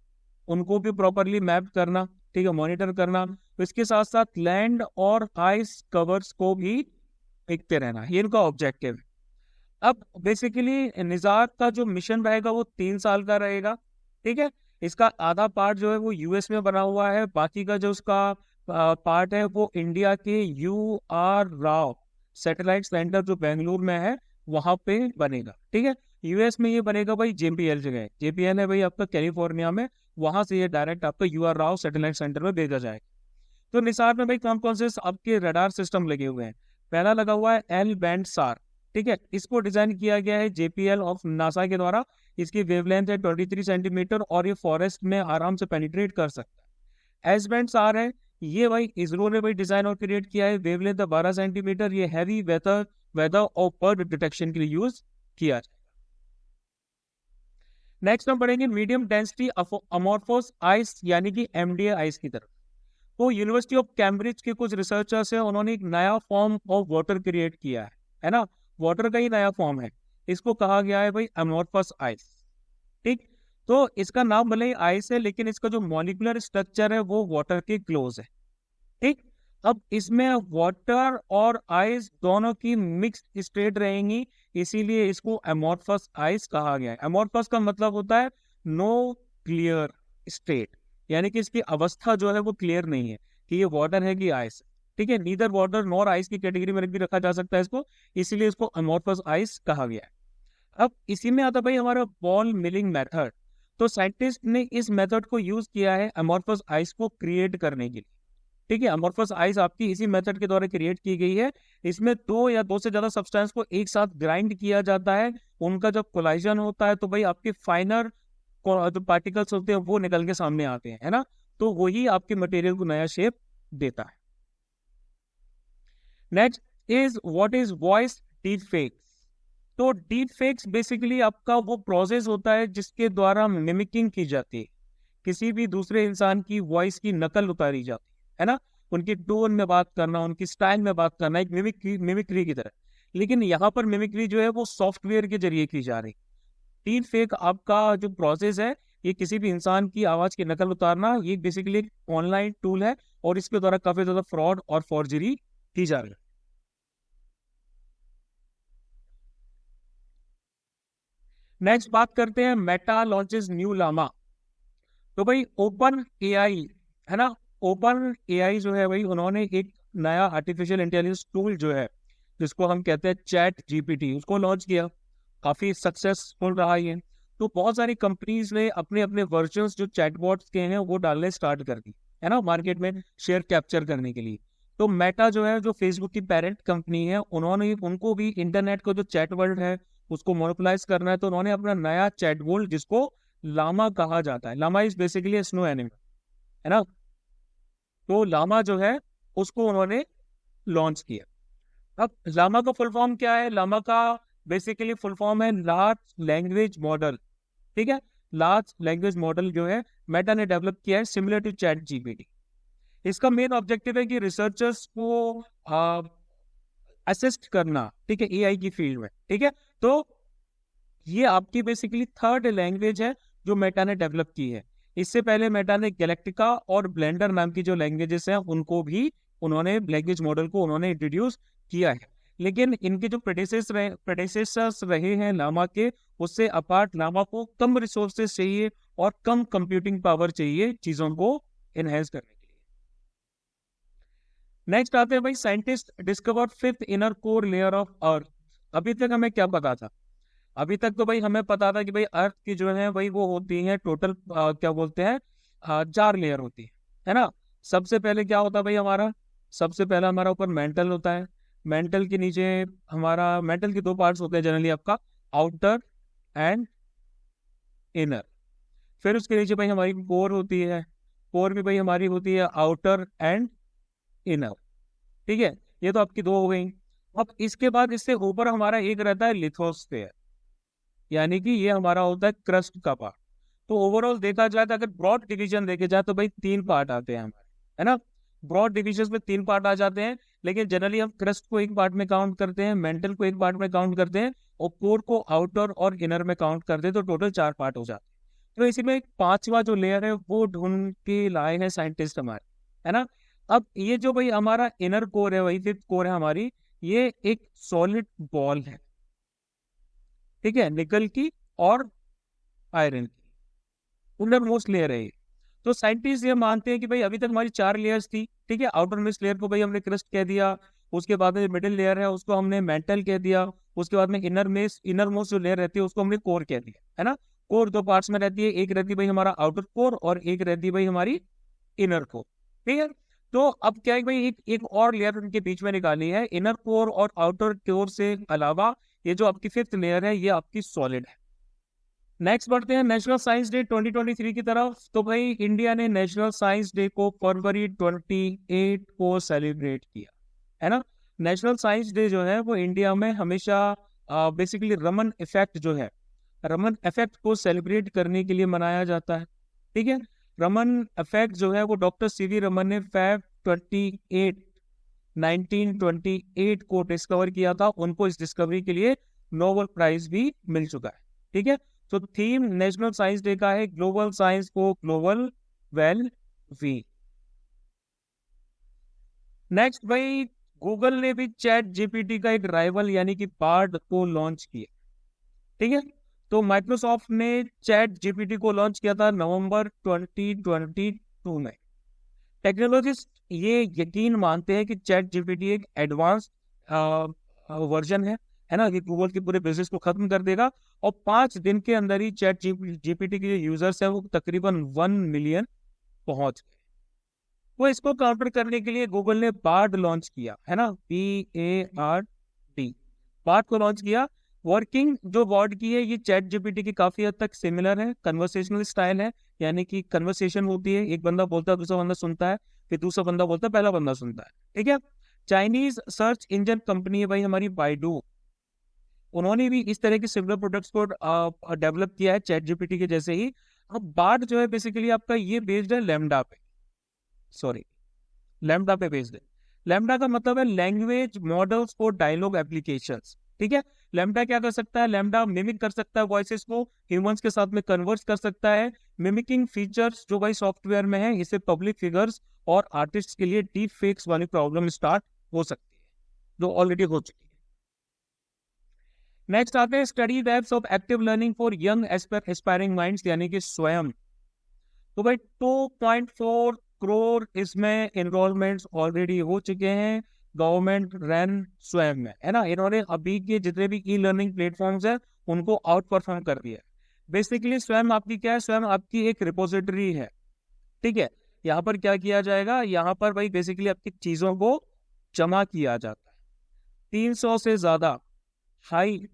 उनको भी प्रॉपरली मैप करना, ठीक है, मॉनिटर करना। तो इसके साथ साथ लैंड और आइस कवर्स को भी देखते रहना, ये इनका ऑब्जेक्टिव है। अब बेसिकली निजार का जो मिशन रहेगा वो 3 साल का रहेगा, ठीक है। इसका आधा पार्ट जो है वो यूएस में बना हुआ है, बाकी का जो उसका पार्ट है वो इंडिया के UR राव सैटेलाइट सेंटर जो बेंगलुरु में है वहां पे बनेगा, ठीक है। यूएस में ये बनेगा भाई JPL जगह, JPL है भाई आपका कैलिफोर्निया में, वहां से ये डायरेक्ट आपका UR राव सैटेलाइट सेंटर में भेजा जाएगा। तो निसार में भाई कौन कौन से आपके रडार सिस्टम लगे हुए हैं? पहला लगा हुआ है L बैंड सार, ठीक है। इसको डिजाइन किया गया है JPL ऑफ नासा के द्वारा। इसकी वेवलेंथ है 23 सेंटीमीटर और ये फॉरेस्ट में आराम से पेनिट्रेट कर सकता है। S बैंड सार है, ये भाई इसरो ने भाई डिजाइन और क्रिएट किया है, वेवलेंथ है 12 सेंटीमीटर। ये हैवी वेदर और बर्ड डिटेक्शन के लिए यूज किया जाए। नेक्स्ट हम पढ़ेंगे मीडियम डेंसिटी अमोर्फोस आइस, यानी कि MDA आइस की तरफ। तो यूनिवर्सिटी ऑफ कैम्ब्रिज के कुछ रिसर्चर्स हैं, उन्होंने एक नया फॉर्म ऑफ वाटर क्रिएट किया है ना। वाटर का ही नया फॉर्म है, इसको कहा गया है भाई अमोर्फस आइस, ठीक। तो इसका नाम भले ही आइस है लेकिन इसका जो मॉलिक्यूलर स्ट्रक्चर है वो वाटर के क्लोज है, ठीक। अब इसमें वाटर और आइस दोनों की मिक्स्ड स्टेट रहेंगी, इसीलिए इसको अमोर्फस आइस कहा गया है। अमोर्फस का मतलब होता है नो क्लियर स्टेट, यानी कि इसकी अवस्था जो है वो क्लियर नहीं है कि ये वाटर है कि आइस, ठीक है। नीदर वाटर नॉर आइस की कैटेगरी में भी रखा जा सकता है इसको, इसीलिए इसको अमोर्फस आइस कहा गया है। अब इसी में आता भाई हमारा बॉल मिलिंग मेथड। तो साइंटिस्ट ने इस मेथड को यूज किया है अमोर्फस आइस को क्रिएट करने के लिए, ठीक है। अमोर्फस आइस आपकी इसी मेथड के द्वारा क्रिएट की गई है। इसमें 2 या 2 से ज्यादा सब्सटेंस को एक साथ ग्राइंड किया जाता है, उनका जब कोलाइजन होता है तो भाई आपके फाइनर जो पार्टिकल्स होते हैं वो निकल के सामने आते हैं, है ना। तो वही आपके मटेरियल को नया शेप देता है। Next is what is voice deep fakes. तो डीप फेक्स बेसिकली आपका वो प्रोसेस होता है जिसके द्वारा मिमिकिंग की जाती है, किसी भी दूसरे इंसान की वॉइस की नकल उतारी जाती है ना। उनकी टोन में बात करना, उनकी स्टाइल में बात करना, एक मिमिक्री की तरह। लेकिन यहाँ पर मिमिक्री जो है वो सॉफ्टवेयर के जरिए की जा रही। डीप फेक आपका जो प्रोसेस है, ये किसी भी इंसान की आवाज की नकल उतारना, ये बेसिकली एक ऑनलाइन टूल है और इसके द्वारा काफी ज्यादा फ्रॉड और फॉर्जरी की जा रही है। नेक्स्ट बात करते हैं मेटा लॉन्चेस न्यू लामा। तो भाई ओपन AI, है ना, ओपन AI जो है भाई उन्होंने एक नया आर्टिफिशियल इंटेलिजेंस टूल जो है जिसको हम कहते हैं चैट जीपीटी, उसको लॉन्च किया, काफी सक्सेसफुल रहा ये। तो बहुत सारी कंपनीज ने अपने अपने वर्जन्स जो चैटबॉट्स के हैं वो डालने स्टार्ट कर दी, है ना, मार्केट में शेयर कैप्चर करने के लिए। तो मेटा जो है, जो फेसबुक की पेरेंट कंपनी है, उन्होंने उनको भी इंटरनेट का जो चैट वर्ल्ड है उसको मोनोपोलाइज करना है, तो उन्होंने अपना नया चैट वर्ल्ड, जिसको लामा कहा जाता है, llama is basically snow animal, है ना, तो लामा जो है उसको उन्होंने लॉन्च किया। अब लामा का फुल फॉर्म क्या है? लामा का बेसिकली फुल फॉर्म है लार्ज लैंग्वेज मॉडल, ठीक है। लार्ज लैंग्वेज मॉडल जो है मेटा ने डेवलप किया है सिमिलर टू चैट जीपीटी। इसका मेन ऑब्जेक्टिव है कि रिसर्चर्स को असिस्ट करना, ठीक है, एआई की फील्ड में, ठीक है। तो ये आपकी बेसिकली थर्ड लैंग्वेज है जो मेटा ने डेवलप की है। इससे पहले मेटा ने गैलेक्टिका और ब्लेंडर नाम की जो लैंग्वेजेस हैं उनको भी उन्होंने लैंग्वेज मॉडल को उन्होंने इंट्रोड्यूस किया है। लेकिन इनके जो प्रेडिसेसर्स रहे हैं लामा के, उससे अपार्ट लामा को कम रिसोर्सेज चाहिए और कम कंप्यूटिंग पावर चाहिए चीजों को एनहेंस करने के लिए। नेक्स्ट आते हैं भाई, scientist discovered fifth inner core layer of earth. अभी तक हमें क्या पता था? अभी तक तो भाई हमें पता था कि भाई अर्थ की जो है भाई वो होती है टोटल क्या बोलते हैं 4 लेयर होती है ना। सबसे पहले क्या होता है भाई हमारा? सबसे पहला हमारा ऊपर मेंटल होता है। मेंटल के नीचे हमारा, मेंटल के 2 पार्ट्स होते हैं जनरली, आपका आउटर एंड इनर। फिर उसके नीचे भाई हमारी कोर होती है। कोर भी भाई हमारी होती है आउटर एंड इनर, ठीक है। ये तो आपकी 2 हो गई। अब इसके बाद इससे ऊपर हमारा एक रहता है लिथोस्फेयर, यानी कि ये हमारा होता है क्रस्ट का पार्ट। तो ओवरऑल देखा जाए तो अगर ब्रॉड डिवीजन देखे जाए तो भाई 3 पार्ट आते हैं हमारे, है ना। ब्रॉड डिविजन में 3 पार्ट आ जाते हैं, लेकिन जनरली हम क्रस्ट को एक पार्ट में काउंट करते हैं, मेंटल को एक पार्ट में काउंट करते हैं, और कोर को आउटर और इनर में काउंट करते हैं, तो टोटल 4 पार्ट हो जाते हैं। तो इसी में एक 5वां जो लेयर है वो ढूंढ के लाए हैं साइंटिस्ट हमारे, है ना। अब ये जो भाई हमारा इनर कोर है, वही 5th कोर है हमारी, ये एक सॉलिड बॉल है, ठीक है, निकल की और आयरन की इनर मोस्ट लेयर है ये। तो साइंटिस्ट ये मानते हैं कि भाई अभी तक हमारी 4 लेयर्स थी, ठीक है। आउटर मोस्ट लेयर को भाई हमने क्रस्ट कह दिया, उसके बाद में मिडिल लेयर है उसको हमने मेंटल कह दिया, उसके बाद में इनर मोस्ट जो लेयर रहती है उसको हमने कोर कह दिया, है ना। कोर 2 पार्ट्स में रहती है, एक रहती है भाई हमारा आउटर कोर और एक रहती है भाई हमारी इनर कोर, ठीक है। तो अब क्या है भाई, एक और लेयर उनके बीच में निकाली है। इनर कोर और आउटर कोर से अलावा ये जो आपकी 5th लेयर है ये आपकी सॉलिड है। नेक्स्ट बढ़ते हैं नेशनल साइंस डे 2023 की तरफ। तो भाई इंडिया ने नेशनल साइंस डे को फरवरी 28 को सेलिब्रेट किया, है ना। नेशनल साइंस डे जो है वो इंडिया में हमेशा बेसिकली रमन इफेक्ट जो है, रमन इफेक्ट को सेलिब्रेट करने के लिए मनाया जाता है, ठीक है। रमन इफेक्ट जो है वो डॉक्टर सीवी रमन ने Feb 28 1928 को डिस्कवर किया था। उनको इस डिस्कवरी के लिए नोबेल प्राइज भी मिल चुका है, ठीक है। तो थीम नेशनल साइंस डे का है ग्लोबल साइंस को ग्लोबल वेल वी। नेक्स्ट भाई, गूगल ने भी चैट जीपीटी का एक राइवल यानी कि बार्ड को लॉन्च किया, ठीक है। तो माइक्रोसॉफ्ट ने चैट जीपीटी को लॉन्च किया था नवंबर 2022 में। टेक्नोलॉजिस्ट ये यकीन मानते हैं कि चैट जीपीटी एक एडवांस वर्जन है ना, कि गूगल के पूरे बिजनेस को खत्म कर देगा। और 5 दिन के अंदर ही चैट जीपीटी के जो यूजर्स है वो तकरीबन 1 मिलियन पहुंच गए। वो इसको काउंटर करने के लिए गूगल ने बार्ड लॉन्च किया, है ना, BARD, बार्ड को लॉन्च किया। वर्किंग जो बार्ड की है ये चैट जीपीटी की काफी हद तक सिमिलर है, कन्वर्सेशनल स्टाइल है, यानी कि कन्वर्सेशन होती है, एक बंदा बोलता है दूसरा बंदा सुनता है, फिर दूसरा बंदा बोलता है पहला बंदा सुनता है, ठीक है। चाइनीज सर्च इंजन कंपनी है भाई हमारी बाइडू, उन्होंने भी इस तरह के सिमिलर प्रोडक्ट्स को डेवलप किया है चैट जीपीटी के जैसे ही। अब बार्ड जो है बेसिकली आपका ये बेस्ड है लैम्डा पे, सॉरी लैम्डा पे बेस्ड है। लैम्डा का मतलब है language models for dialogue applications, ठीक है। लैम्डा क्या कर सकता है? लैम्डा मिमिक कर सकता है वॉइसेस को, ह्यूमंस के साथ में कन्वर्स कर सकता है। मिमिकिंग फीचर्स जो भाई सॉफ्टवेयर में है, इससे पब्लिक फिगर्स और आर्टिस्ट के लिए डीप फेक्स वाली प्रॉब्लम स्टार्ट हो सकती है, जो ऑलरेडी हो चुकी है। नेक्स्ट आते हैं study labs of active learning for young aspiring minds, यानी कि स्वयं। तो भाई 2.4 करोड़ इसमें एनरोलमेंट्स ऑलरेडी हो चुके हैं। गवर्नमेंट रन स्वयं है ना। इन्होंने अभी के जितने भी ई लर्निंग प्लेटफॉर्म्स है उनको आउट परफॉर्म कर दिया है। बेसिकली स्वयं आपकी क्या है, स्वयं आपकी एक रिपोजिटरी है, ठीक है। यहाँ पर क्या किया जाएगा, यहाँ पर भाई बेसिकली आपकी चीजों को जमा किया जाता है। 300 से ज्यादा high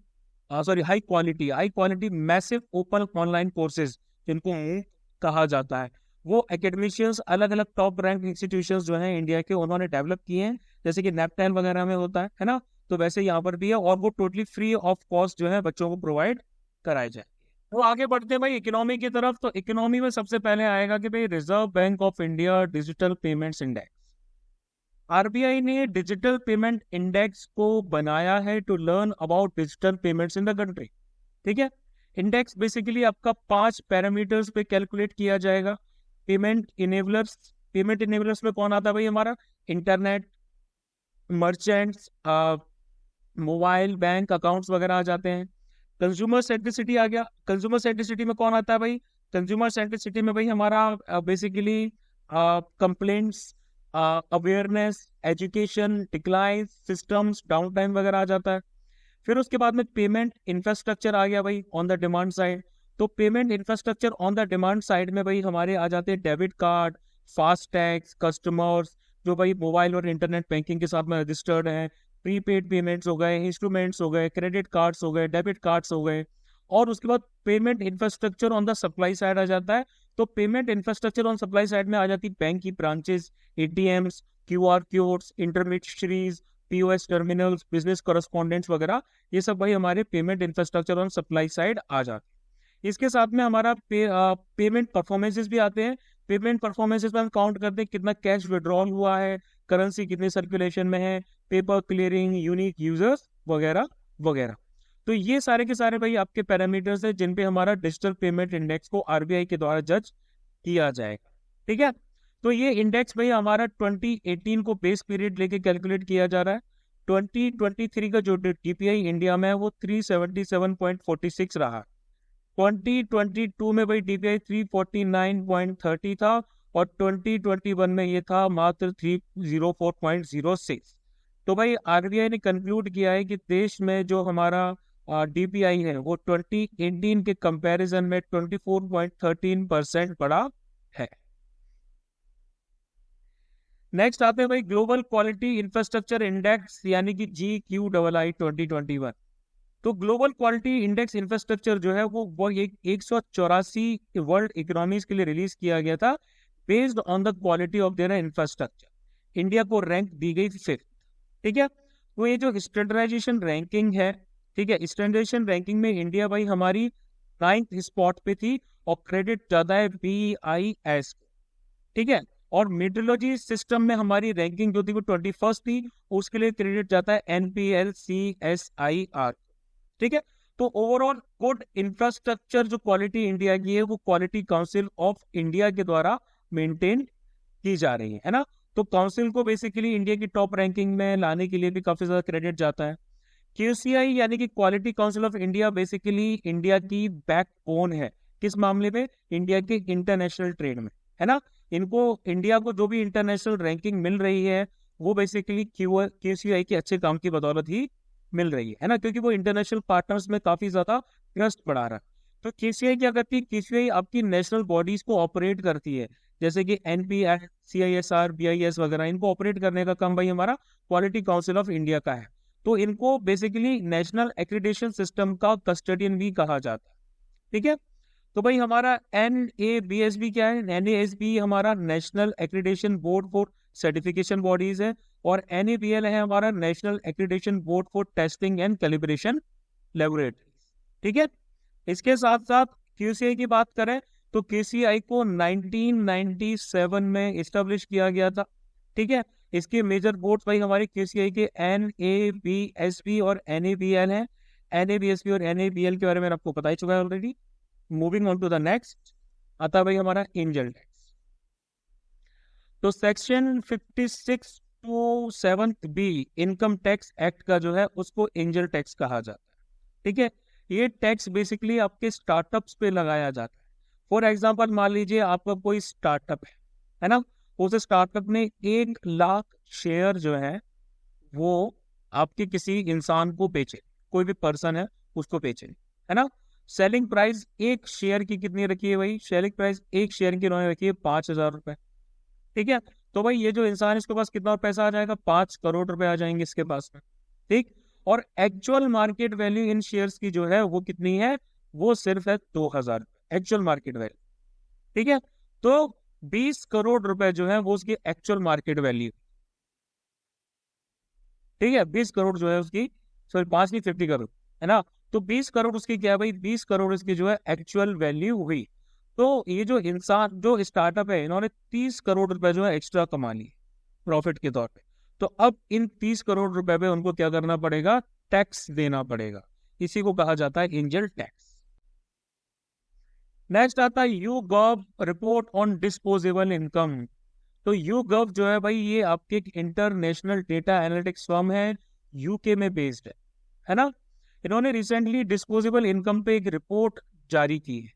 high quality massive open online courses, जिनको MOOC कहा जाता है, वो एकेडमिशियंस अलग अलग टॉप रैंक इंस्टीट्यूशंस जो हैं इंडिया के, उन्होंने डेवलप किए हैं। जैसे कि नैपटेल वगैरह में होता है ना, तो वैसे यहाँ पर भी है, और वो टोटली फ्री ऑफ कॉस्ट जो है बच्चों को प्रोवाइड कराए जाए। तो आगे बढ़ते हैं भाई इकोनॉमी की तरफ। तो इकोनॉमी में सबसे पहले आएगा कि भाई Reserve Bank of India digital payments index. RBI ने डिजिटल पेमेंट इंडेक्स को बनाया है to learn about digital payments in the country, ठीक है। इंडेक्स बेसिकली आपका 5 पैरामीटर्स पे कैलकुलेट किया जाएगा। पेमेंट इनेबलर्स में कौन आता है भाई, हमारा internet, merchants, mobile bank accounts वगैरह आ जाते हैं। कंज्यूमर सेंट्रिसिटी आ गया। कंज्यूमर सेंट्रिसिटी में कौन आता है भाई, कंज्यूमर सेंट्रिसिटी में भाई हमारा basically complaints, awareness, education, decline, systems, down time वगैरह आ जाता है। फिर उसके बाद में पेमेंट इंफ्रास्ट्रक्चर आ गया भाई ऑन द डिमांड साइड। तो payment infrastructure on the demand side में भाई हमारे आ जाते हैं debit card, fast tags, customers जो भाई मोबाइल और इंटरनेट बैंकिंग के साथ में रजिस्टर्ड हैं, प्रीपेड पेमेंट्स हो गए, इंस्ट्रूमेंट्स हो गए, क्रेडिट कार्ड्स हो गए, डेबिट कार्ड्स हो गए। और उसके बाद payment infrastructure on the supply side आ जाता है। तो payment infrastructure on supply side में आ जाती है बैंक की branches, ATMs, QR codes, intermediaries, POS terminals, business correspondents वगैरह। ये सब भाई हमारे payment infrastructure on supply side आ जाते हैं। इसके साथ में हमारा पेमेंट परफॉर्मेंसेस भी आते हैं। पेमेंट परफॉर्मेंसेस में हम काउंट करते हैं कितना कैश विड्रॉल हुआ है, करेंसी कितनी सर्कुलेशन में है, पेपर क्लियरिंग, यूनिक यूजर्स वगैरह वगैरह। तो ये सारे के सारे भाई आपके पैरामीटर्स हैं जिन पे हमारा डिजिटल पेमेंट इंडेक्स को आरबीआई के द्वारा जज किया जाएगा, ठीक है। तो ये इंडेक्स भाई हमारा 2018 को बेस पीरियड लेके कैलकुलेट किया जा रहा है। 2023 का जो DPI इंडिया में है वो 377.46 रहा। 2022 में भाई DPI 349.30 था, और 2021 में ये था मात्र 304.06। तो भाई आरबीआई ने कंक्लूड किया है कि देश में जो हमारा DPI है वो 2018 के कंपैरिजन में 24.13% बढ़ा है। नेक्स्ट आते हैं भाई ग्लोबल क्वालिटी इंफ्रास्ट्रक्चर इंडेक्स यानी कि GQII 2021। तो ग्लोबल क्वालिटी इंडेक्स इंफ्रास्ट्रक्चर जो है वो 184 वर्ल्ड इकोनॉमीज के लिए रिलीज किया गया था based on the quality of their infrastructure. India को रैंक दी गई 5th, ठीक है। तो ये जो स्टैंडर्डाइजेशन रैंकिंग है, ठीक है, स्टैंडर्डाइजेशन रैंकिंग में इंडिया भाई हमारी 9th स्पॉट पे थी, और क्रेडिट ज्यादा है BIS, ठीक है। और मेट्रोलॉजी सिस्टम में हमारी रैंकिंग जो थी वो 21st थी, उसके लिए क्रेडिट जाता है NPLCSIR, ठीक है। तो ओवरऑल गुड इंफ्रास्ट्रक्चर जो क्वालिटी इंडिया की है वो क्वालिटी काउंसिल ऑफ इंडिया के द्वारा मेंटेन की जा रही है ना। तो काउंसिल को बेसिकली इंडिया की टॉप रैंकिंग में लाने के लिए भी काफी ज्यादा क्रेडिट जाता है। QCI यानी कि quality council of India basically India की बैकबोन है, किस मामले में, इंडिया के इंटरनेशनल ट्रेड में, है ना। इनको इंडिया को जो भी इंटरनेशनल रैंकिंग मिल रही है वो बेसिकली QCI के अच्छे काम की बदौलत ही मिल रही है ना, क्योंकि वो इंटरनेशनल पार्टनर्स में काफी ज्यादा ट्रस्ट बढ़ा रहा है। तो QCI क्या करती है, QCI आपकी नेशनल बॉडीज को ऑपरेट करती है, जैसे कि NPI, CISR, BIS वगैरह, इनको ऑपरेट करने का काम भाई हमारा क्वालिटी काउंसिल ऑफ इंडिया का है। तो इनको बेसिकली नेशनल एक्रीडेशन सिस्टम का कस्टोडियन भी कहा जाता है, ठीक है। तो भाई हमारा NABSB क्या है, NASB हमारा national accreditation board for certification bodies है, और NABL है हमारा national accreditation board for testing and calibration laboratories, ठीक है। इसके साथ साथ QCI की बात करें तो QCI को 1997 में इस्टेब्लिश किया गया था, ठीक है। इसके मेजर बोर्ड्स भाई हमारे QCI के NABSB और NABL हैं। NABSB और NABL के बारे में आपको पता ही चुका है already. Moving on to the next आता है भाई हमारा एंजल टैक्स। तो section 56 to 7th B income tax act का जो है उसको एंजल टैक्स कहा जाता है, ठीक है। ये टैक्स बेसिकली आपके स्टार्टअप्स पे लगाया जाता है। फॉर एग्जांपल मान लीजिए आपका कोई स्टार्टअप है ना, उस स्टार्टअप ने 1 लाख शेयर जो है वो आपके किसी इंसान को बेचे, कोई भी पर्सन है उसको बेचे, है ना। सेलिंग प्राइस एक शेयर की कितनी रखी है भाई, सेलिंग प्राइस एक शेयर की इन्होंने रखी है 5,000 रुपए, ठीक है। तो भाई ये जो इंसान है इसके पास कितना पैसा आ जाएगा, 5 करोड़ रुपए आ जाएंगे इसके पास में, ठीक। और actual market value in shares की जो है वो कितनी है, वो सिर्फ है 2,000 एक्चुअल मार्केट वैल्यू, ठीक है। तो 20 करोड़ रुपए जो है वो उसकी एक्चुअल मार्केट वैल्यू, ठीक है। 20 करोड़ जो है उसकी, सॉरी 5 नहीं 50 करोड़, है ना। तो 20 करोड़ उसकी क्या है भाई, 20 करोड़ इसकी जो है एक्चुअल वैल्यू हुई। तो ये जो इंसान, जो स्टार्टअप है, इन्होंने 30 करोड़ रुपए जो है एक्स्ट्रा कमा लिए प्रॉफिट के तौर पे। तो अब इन 30 करोड़ रुपए पे उनको क्या करना पड़ेगा, टैक्स देना पड़ेगा। इसी को कहा जाता है एंजल टैक्स। नेक्स्ट आता है you gov report on disposable income. तो YouGov जो है भाई ये आपके एक इंटरनेशनल डेटा एनालिटिक्स फर्म है, यूके में बेस्ड है ना। इन्होंने रिसेंटली डिस्पोजेबल इनकम पे एक रिपोर्ट जारी की है।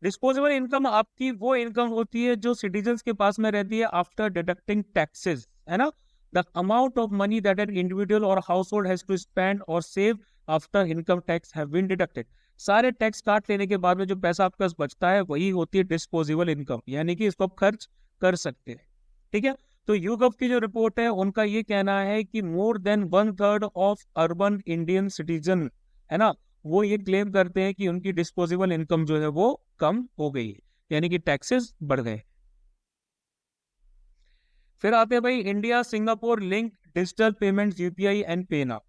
डिस्पोजेबल इनकम आपकी वो इनकम होती है जो सिटीजन्स के पास में रहती है आफ्टर डिडक्टिंग टैक्सेस, है ना। The amount of money that an individual or household has to spend or save after income tax have been deducted. सारे टैक्स काट लेने के बाद में जो पैसा आपके पास बचता है वही होती है डिस्पोजेबल इनकम, यानी कि इसको आप खर्च कर सकते हैं, ठीक है। तो YouGov की जो रिपोर्ट है उनका ये कहना है कि more than 1/3 of urban Indian citizen, है ना, वो ये क्लेम करते हैं कि उनकी डिस्पोजेबल इनकम जो है वो कम हो गई है, यानी कि टैक्सेस बढ़ गए। फिर आते हैं भाई India Singapore link digital payment UPI and पे नाउ।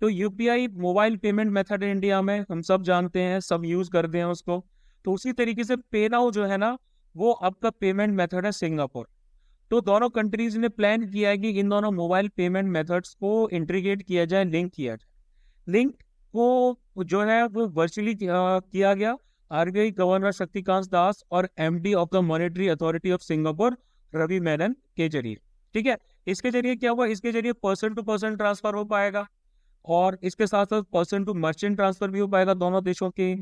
तो यूपीआई मोबाइल पेमेंट मेथड है इंडिया में, हम सब जानते हैं, सब यूज करते हैं उसको। तो उसी तरीके से पे नाउ जो है ना, वो आपका पेमेंट मेथड है सिंगापुर। तो दोनों कंट्रीज ने प्लान किया है कि इन दोनों मोबाइल पेमेंट मेथड्स को इंटीग्रेट किया जाए, लिंक किया जाए। लिंक को जो है वो वर्चुअली किया गया आरबीआई गवर्नर शक्तिकांत दास और MD of the Monetary Authority of Singapore Ravi Menon के जरिए, ठीक है। इसके जरिए क्या हुआ, इसके जरिए पर्सन टू पर्सन ट्रांसफर हो पाएगा और इसके साथ साथ पर्सन टू मर्चेंट ट्रांसफर भी हो पाएगा दोनों देशों के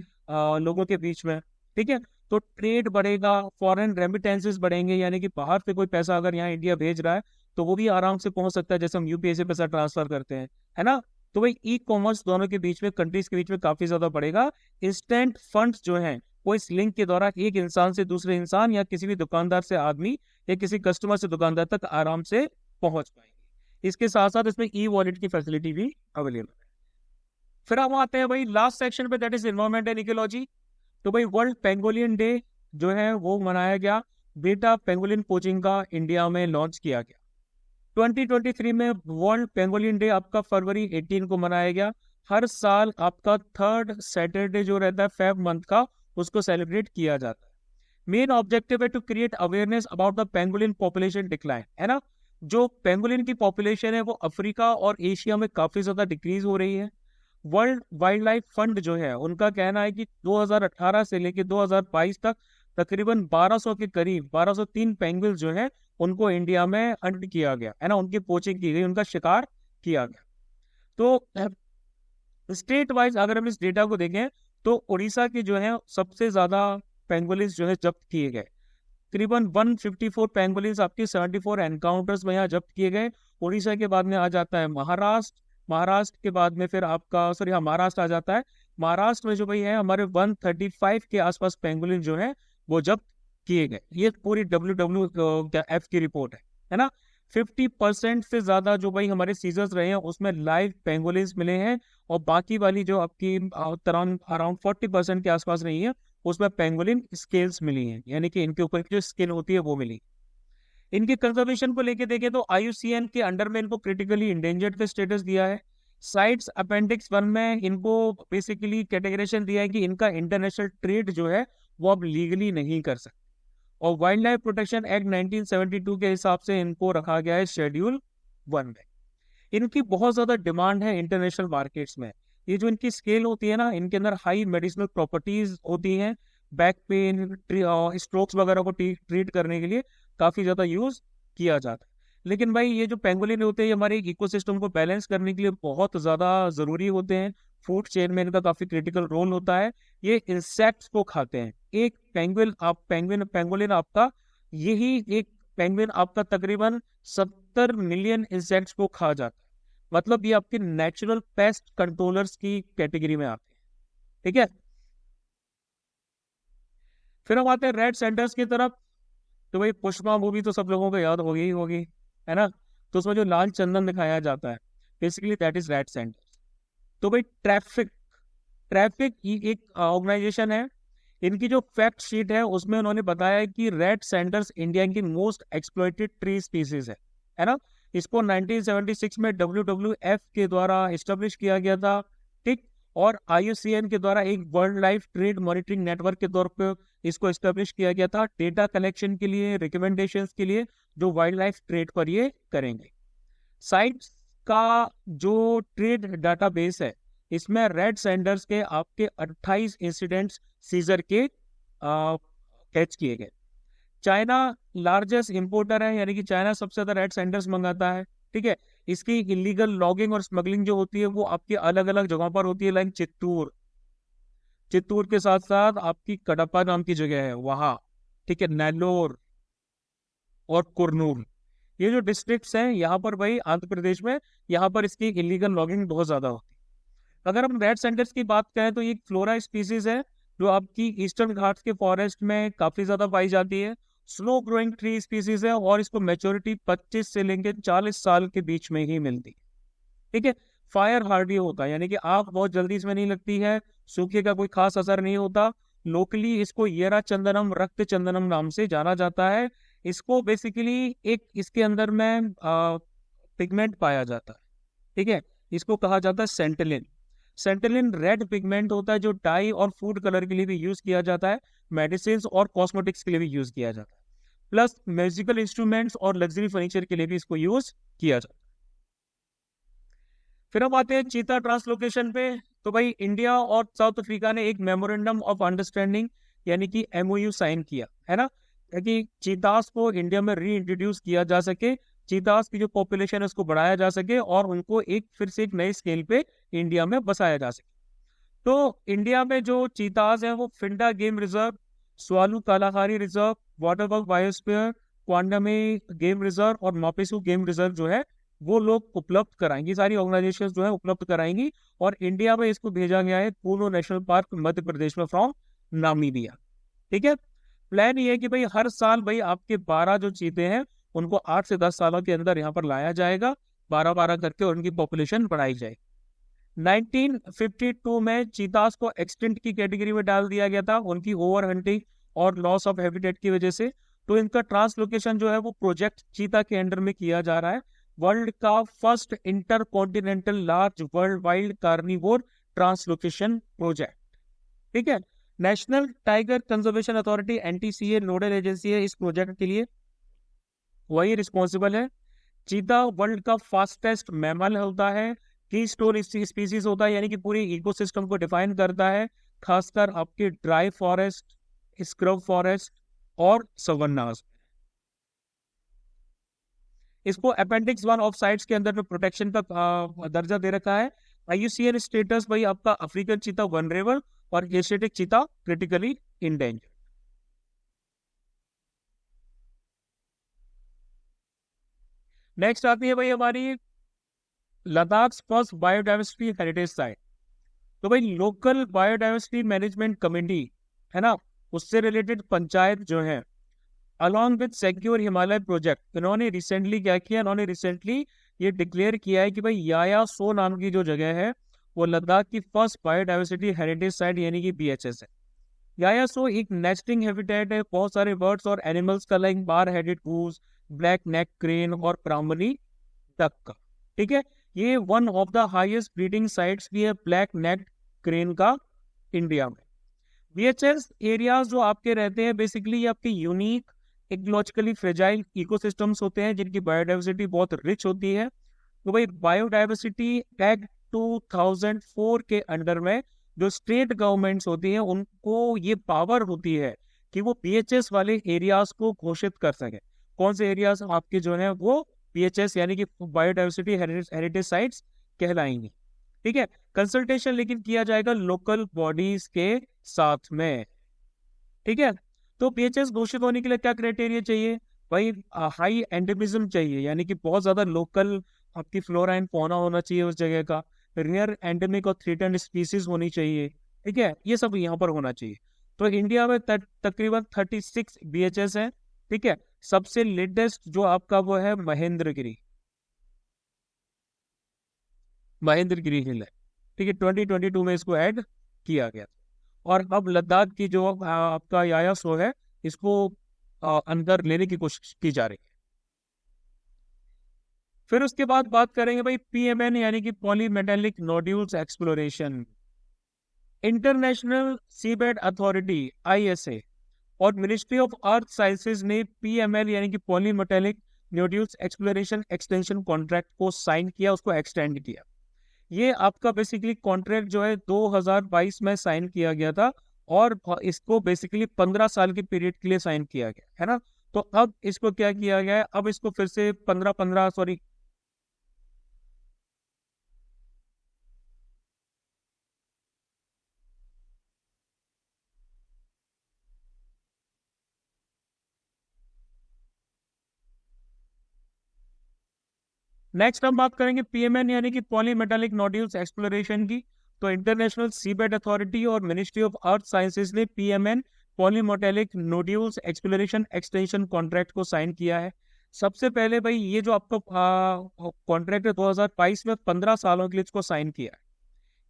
लोगों के बीच में, ठीक है। तो ट्रेड बढ़ेगा, फॉरेन रेमिटेंसेस बढ़ेंगे, यानी कि बाहर से कोई पैसा अगर यहाँ इंडिया भेज रहा है तो वो भी आराम से पहुंच सकता है, जैसे हम यूपीआई से पैसा ट्रांसफर करते हैं, है ना। तो भाई ई कॉमर्स दोनों के बीच में, कंट्रीज के बीच में काफी ज्यादा बढ़ेगा। इंस्टेंट फंड्स जो हैं वो इस लिंक के द्वारा एक इंसान से दूसरे इंसान या किसी भी दुकानदार से आदमी या किसी कस्टमर से दुकानदार तक आराम से पहुंच पाएंगे। इसके साथ साथ इसमें ई वॉलेट की फैसिलिटी भी अवेलेबल है। फिर हम आते हैं भाई लास्ट सेक्शन पे, that is environment and ecology. तो भाई वर्ल्ड पेंगोलियन डे जो है वो मनाया गया, बेटा पेंगोलियन पोचिंग का इंडिया में लॉन्च किया गया। 2023 में वर्ल्ड पेंगोलियन डे आपका फरवरी 18 को मनाया गया। हर साल आपका 3rd सैटरडे जो रहता है फेब मंथ का, उसको सेलिब्रेट किया जाता है। मेन ऑब्जेक्टिव है to create awareness about the pangolin population decline, है ना। जो पेंगोलिन की पॉपुलेशन है वो अफ्रीका और एशिया में काफी ज्यादा डिक्रीज हो रही है। वर्ल्ड वाइल्ड लाइफ फंड जो है उनका कहना है कि 2018 से लेकर 2022 तक तकरीबन 1200 के करीब 1203 पेंगुइन जो है उनको इंडिया में हंट किया गया, है ना, उनकी पोचिंग की गई, उनका शिकार किया गया। तो स्टेट वाइज अगर हम इस डेटा को देखें तो उड़ीसा के जो है सबसे ज्यादा पेंगुलिन्स जो है जब्त किए गए, तकरीबन 154 पेंगुलिन्स आपके 74 एनकाउंटर्स में यहाँ जब्त किए गए। उड़ीसा के बाद में आ जाता है महाराष्ट्र, महाराष्ट्र के बाद में फिर आपका सॉरी हाँ महाराष्ट्र आ जाता है। महाराष्ट्र में जो भाई है हमारे 135 के आसपास पेंगुलिन जो है वो जब्त किए गए। ये पूरी WWF की रिपोर्ट है ना। 50% से ज्यादा जो भाई हमारे सीजर्स रहे हैं उसमें लाइव पेंगुलिन्स मिले हैं और बाकी वाली जो आपकी अराउंड 40% के आसपास रही है उसमें पेंगुलिन स्केल्स मिली हैं, यानी कि इनके ऊपर जो स्किन होती है वो मिली। इनके कंजर्वेशन को लेके देखें तो IUCN के अंडर में इनको क्रिटिकली इंडेंजर्ड का स्टेटस दिया है। साइट्स अपेंडिक्स 1 में इनको बेसिकली कैटेगराइजेशन दिया है कि इनका इंटरनेशनल ट्रेड जो है वो अब लीगली नहीं कर सकते। और वाइल्ड लाइफ प्रोटेक्शन एक्ट 1972 के हिसाब से इनको रखा गया है शेड्यूल 1 में। इनकी बहुत ज्यादा डिमांड है इंटरनेशनल मार्केट्स में। ये जो इनकी स्केल होती है ना, इनके अंदर हाई मेडिसिनल प्रॉपर्टीज होती हैं, बैक पेन स्ट्रोक्स वगैरह को ट्रीट करने के लिए काफी ज्यादा यूज किया जाता है। लेकिन भाई ये जो पेंगुलिन होते हैं हमारे इकोसिस्टम को बैलेंस करने के लिए बहुत ज्यादा जरूरी होते हैं। फूड चेन में इनका काफी क्रिटिकल रोल होता है। ये इंसेक्ट्स को खाते हैं। एक पेंगुलिन आपका यही एक पेंगुइन आपका तकरीबन 70 मिलियन इंसेक्ट्स को खा जाता है। मतलब ये आपके नेचुरल पेस्ट कंट्रोलर्स की कैटेगरी में आते हैं। ठीक है, फिर हम आते हैं रेड सेंटर्स की तरफ। तो भाई पुष्पा मूवी तो सब लोगों को याद होगी ही होगी, है ना। तो उसमें जो लाल चंदन दिखाया जाता है, basically that is red centre. तो भाई ट्रैफिक, ट्रैफिक ये एक ऑर्गेनाइजेशन है। इनकी जो फैक्ट शीट है उसमें उन्होंने बताया है कि रेड सैंडर्स इंडिया की मोस्ट एक्सप्लॉइटेड ट्री स्पीसीज है ना। इसको 1976 में WWF के द्वारा एस्टेब्लिश किया गया था। ठीक, और IUCN के द्वारा एक world life trade monitoring network के तौर पर इसको एस्टेब्लिश किया गया था, डेटा कलेक्शन के लिए, रिकमेंडेशंस के लिए, जो वाइल्ड लाइफ ट्रेड पर ये करेंगे। साइट्स का जो ट्रेड डाटाबेस है, इसमें रेड सैंडर्स के आपके 28 इंसिडेंट्स सीजर के कैच किए गए। चाइना लार्जेस्ट इंपोर्टर है, यानी कि चाइना सबसे ज्यादा रेड सैंडर्स मंगाता है। ठीक है, इसकी इलीगल लॉगिंग और स्मगलिंग जो होती है वो आपकी अलग अलग जगहों पर होती है, लाइक चित्तूर, चित्तूर के साथ साथ आपकी कडप्पा नाम की जगह है वहां। ठीक है, नेल्लोर और कुरनूल, ये जो डिस्ट्रिक्ट्स हैं यहाँ पर भाई आंध्र प्रदेश में, यहाँ पर इसकी इलीगल लॉगिंग बहुत ज्यादा होती है। अगर हम रेड सेंटर्स की बात करें तो ये फ्लोरा स्पीसीज है जो आपकी ईस्टर्न घाट्स के फॉरेस्ट में काफी ज्यादा पाई जाती है। स्लो ग्रोइंग ट्री स्पीसीज है और इसको मेच्योरिटी 25 से लेकर 40 साल के बीच में ही मिलती है। ठीक है, फायर हार्डी होता है, यानी कि आग बहुत जल्दी इसमें नहीं लगती है, सूखे का कोई खास असर नहीं होता। लोकली इसको येरा चंदनम, रक्त चंदनम नाम से जाना जाता है। इसको बेसिकली एक इसके अंदर में पिगमेंट पाया जाता है। ठीक है, इसको कहा जाता है सेंटलिन। सेंटलिन रेड पिगमेंट होता है जो डाई और फूड कलर के लिए भी यूज किया जाता है, मेडिसिन और कॉस्मेटिक्स के लिए भी यूज किया जाता है, प्लस म्यूजिकल इंस्ट्रूमेंट्स और लग्जरी फर्नीचर के लिए भी इसको यूज किया जाता है। फिर हम आते हैं चीता ट्रांसलोकेशन पे। तो भाई इंडिया और साउथ अफ्रीका ने एक मेमोरेंडम ऑफ अंडरस्टैंडिंग यानी कि MOU साइन किया, है ना, ताकि चीतास को इंडिया में री इंट्रोड्यूस किया जा सके, चीतास की जो पॉपुलेशन है उसको बढ़ाया जा सके और उनको एक फिर से एक नए स्केल पे इंडिया में बसाया जा सके। तो इंडिया में जो चीतास है वो Phinda game reserve, Tswalu Kalahari reserve, Waterberg biosphere, Kwandwe game reserve और मापेसू गेम रिजर्व जो है वो लोग उपलब्ध कराएंगी, सारी ऑर्गेनाइजेशन जो है उपलब्ध कराएंगी। और इंडिया में इसको भेजा गया है कूनो नेशनल पार्क मध्य प्रदेश में फ्रॉम नामीबिया। ठीक है, प्लान ये है कि भाई हर साल भाई आपके 12 जो चीते हैं उनको 8 से 10 सालों के अंदर यहाँ पर लाया जाएगा, 12-12 करके, और उनकी पॉपुलेशन बढ़ाई जाएगी। 1952 में चीतास को एक्सटिंक्ट की कैटेगरी में डाल दिया गया था उनकी ओवर हंटिंग और लॉस ऑफ हैबिटेट की वजह से। तो इनका ट्रांसलोकेशन जो है वो प्रोजेक्ट चीता के अंडर में किया जा रहा है, वर्ल्ड का first intercontinental large world wild carnivore translocation project. ठीक है, national tiger conservation authority NTCA nodal agency है इस प्रोजेक्ट के लिए, वही रिस्पॉन्सिबल है। चीता वर्ल्ड का फास्टेस्ट मैमल होता है, की स्टोन स्पीसीज होता है, यानी कि पूरी इकोसिस्टम को डिफाइन करता है, खासकर आपके ड्राई फॉरेस्ट, स्क्रब फॉरेस्ट और सवन्नास। इसको अपेंडिक्स 1 ऑफ साइट्स के अंदर में प्रोटेक्शन का दर्जा दे रखा है। IUCN स्टेटस भाई आपका अफ्रीकन चीता वनरेबल और Asiatic cheetah critically endanger. Next आती है भाई हमारी Ladakh first biodiversity heritage site. तो भाई लोकल बायोडाइवर्सिटी मैनेजमेंट कमेटी है ना, उससे रिलेटेड पंचायत जो है along with secure Himalaya project, इन्होंने रिसेंटली क्या किया, इन्होंने रिसेंटली ये डिक्लेयर किया है कि भाई याया सो नाम की जो जगह है वो लद्दाख की फर्स्ट बायोडाइवर्सिटी हेरिटेज साइट यानी कि BHS है। याया सो एक नेस्टिंग हैबिटेट है बहुत सारे बर्ड्स और एनिमल्स का, like bar headed goose, black नेक क्रेन और ब्राह्मणी डक का। ठीक है, ये one of the highest breeding sites भी है ब्लैक नेक क्रेन का इंडिया में। BHS एरियाज जो आपके रहते हैं बेसिकली ये आपके यूनिक इकोलॉजिकली फ्रेजाइल इकोसिस्टम्स होते हैं जिनकी बायोडाइवर्सिटी बहुत रिच होती है। तो भाई बायोडाइवर्सिटी एक्ट 2004 के अंडर में जो स्टेट गवर्नमेंट्स होती हैं उनको ये पावर होती है कि वो BHS वाले एरियाज को घोषित कर सके। कौन से एरियाज आपके जो है वो BHS यानी कि बायोडाइवर्सिटी हेरिटेज साइट्स कहलाएंगी। ठीक है, कंसल्टेशन लेकिन किया जाएगा लोकल बॉडीज के साथ में। ठीक है, तो BHS घोषित होने के लिए क्या क्राइटेरिया चाहिए भाई, हाई एंडेमिज्म चाहिए, यानी कि बहुत ज्यादा लोकल आपकी फ्लोरा एंड फौना होना चाहिए उस जगह का, रेयर एंडेमिक और थ्रेटन्ड स्पीसीज होनी चाहिए, ठीक है, ये सब यहाँ पर होना चाहिए। तो इंडिया में तकरीबन 36 BHS है, ठीक है। सबसे लेटेस्ट जो आपका वो है महेंद्रगिरी, महेंद्रगिरी हिल है, ठीक है, 2022 में इसको ऐड किया गया। और अब लद्दाख की जो आपका यायासो है, इसको अंदर लेने की कोशिश की जा रही है। फिर उसके बाद बात करेंगे भाई PMN यानी कि polymetallic nodules exploration. International seabed authority ISA और मिनिस्ट्री ऑफ अर्थ साइंसेज ने PML यानी कि polymetallic nodules exploration extension contract को साइन किया, उसको एक्सटेंड किया। ये आपका बेसिकली कॉन्ट्रैक्ट जो है 2022 में साइन किया गया था, और इसको बेसिकली 15 साल के पीरियड के लिए साइन किया गया है ना। तो अब इसको क्या किया गया है, अब इसको फिर से 15 सॉरी नेक्स्ट हम बात करेंगे PMN यानी कि पॉलीमेटालिक नोड्यूल्स एक्सप्लोरेशन की। तो इंटरनेशनल सीबेड अथॉरिटी और मिनिस्ट्री ऑफ अर्थ साइंसेज ने PMN polymetallic nodules exploration extension contract को साइन किया है। सबसे पहले भाई ये जो आपका कॉन्ट्रैक्ट है 2022 में 15 सालों के लिए इसको साइन किया है।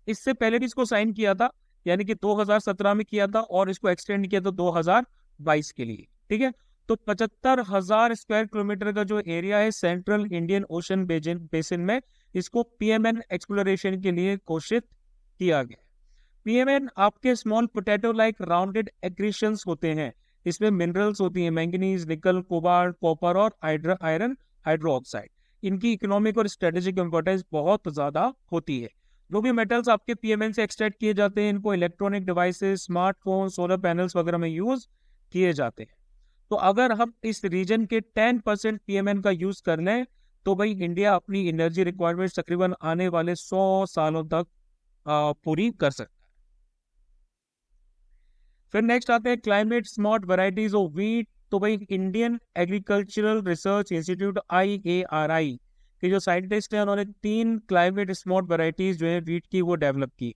इससे पहले भी इसको साइन किया था, यानी कि 2017 में किया था, और इसको एक्सटेंड किया था 2022 के लिए, ठीक है। तो 75,000 स्क्वायर किलोमीटर का जो एरिया है सेंट्रल इंडियन ओशन बेसिन में, इसको PMN एक्सप्लोरेशन के लिए घोषित किया गया। PMN आपके स्मॉल पोटैटो लाइक राउंडेड एक्रीशंस होते हैं। इसमें मिनरल्स होती हैं, मैंगनीज, निकल, कोबाल्ट, कॉपर और आयरन हाइड्रो ऑक्साइड। इनकी इकोनॉमिक और स्ट्रेटेजिक इंपॉर्टेंस बहुत ज्यादा होती है। जो भी मेटल्स आपके PMN से एक्सट्रैक्ट किए जाते हैं, इनको electronic devices, smartphone, solar panels वगैरह में यूज किए जाते हैं। तो अगर हम इस रीजन के 10% PMN का यूज कर लें, तो भाई इंडिया अपनी एनर्जी रिक्वायरमेंट तकरीबन आने वाले 100 सालों तक पूरी कर सकता है। फिर नेक्स्ट आते हैं climate smart varieties of wheat. तो भाई Indian agricultural research institute IARI के जो साइंटिस्ट हैं, उन्होंने 3 क्लाइमेट स्मार्ट वैरायटीज जो है वीट की वो डेवलप की,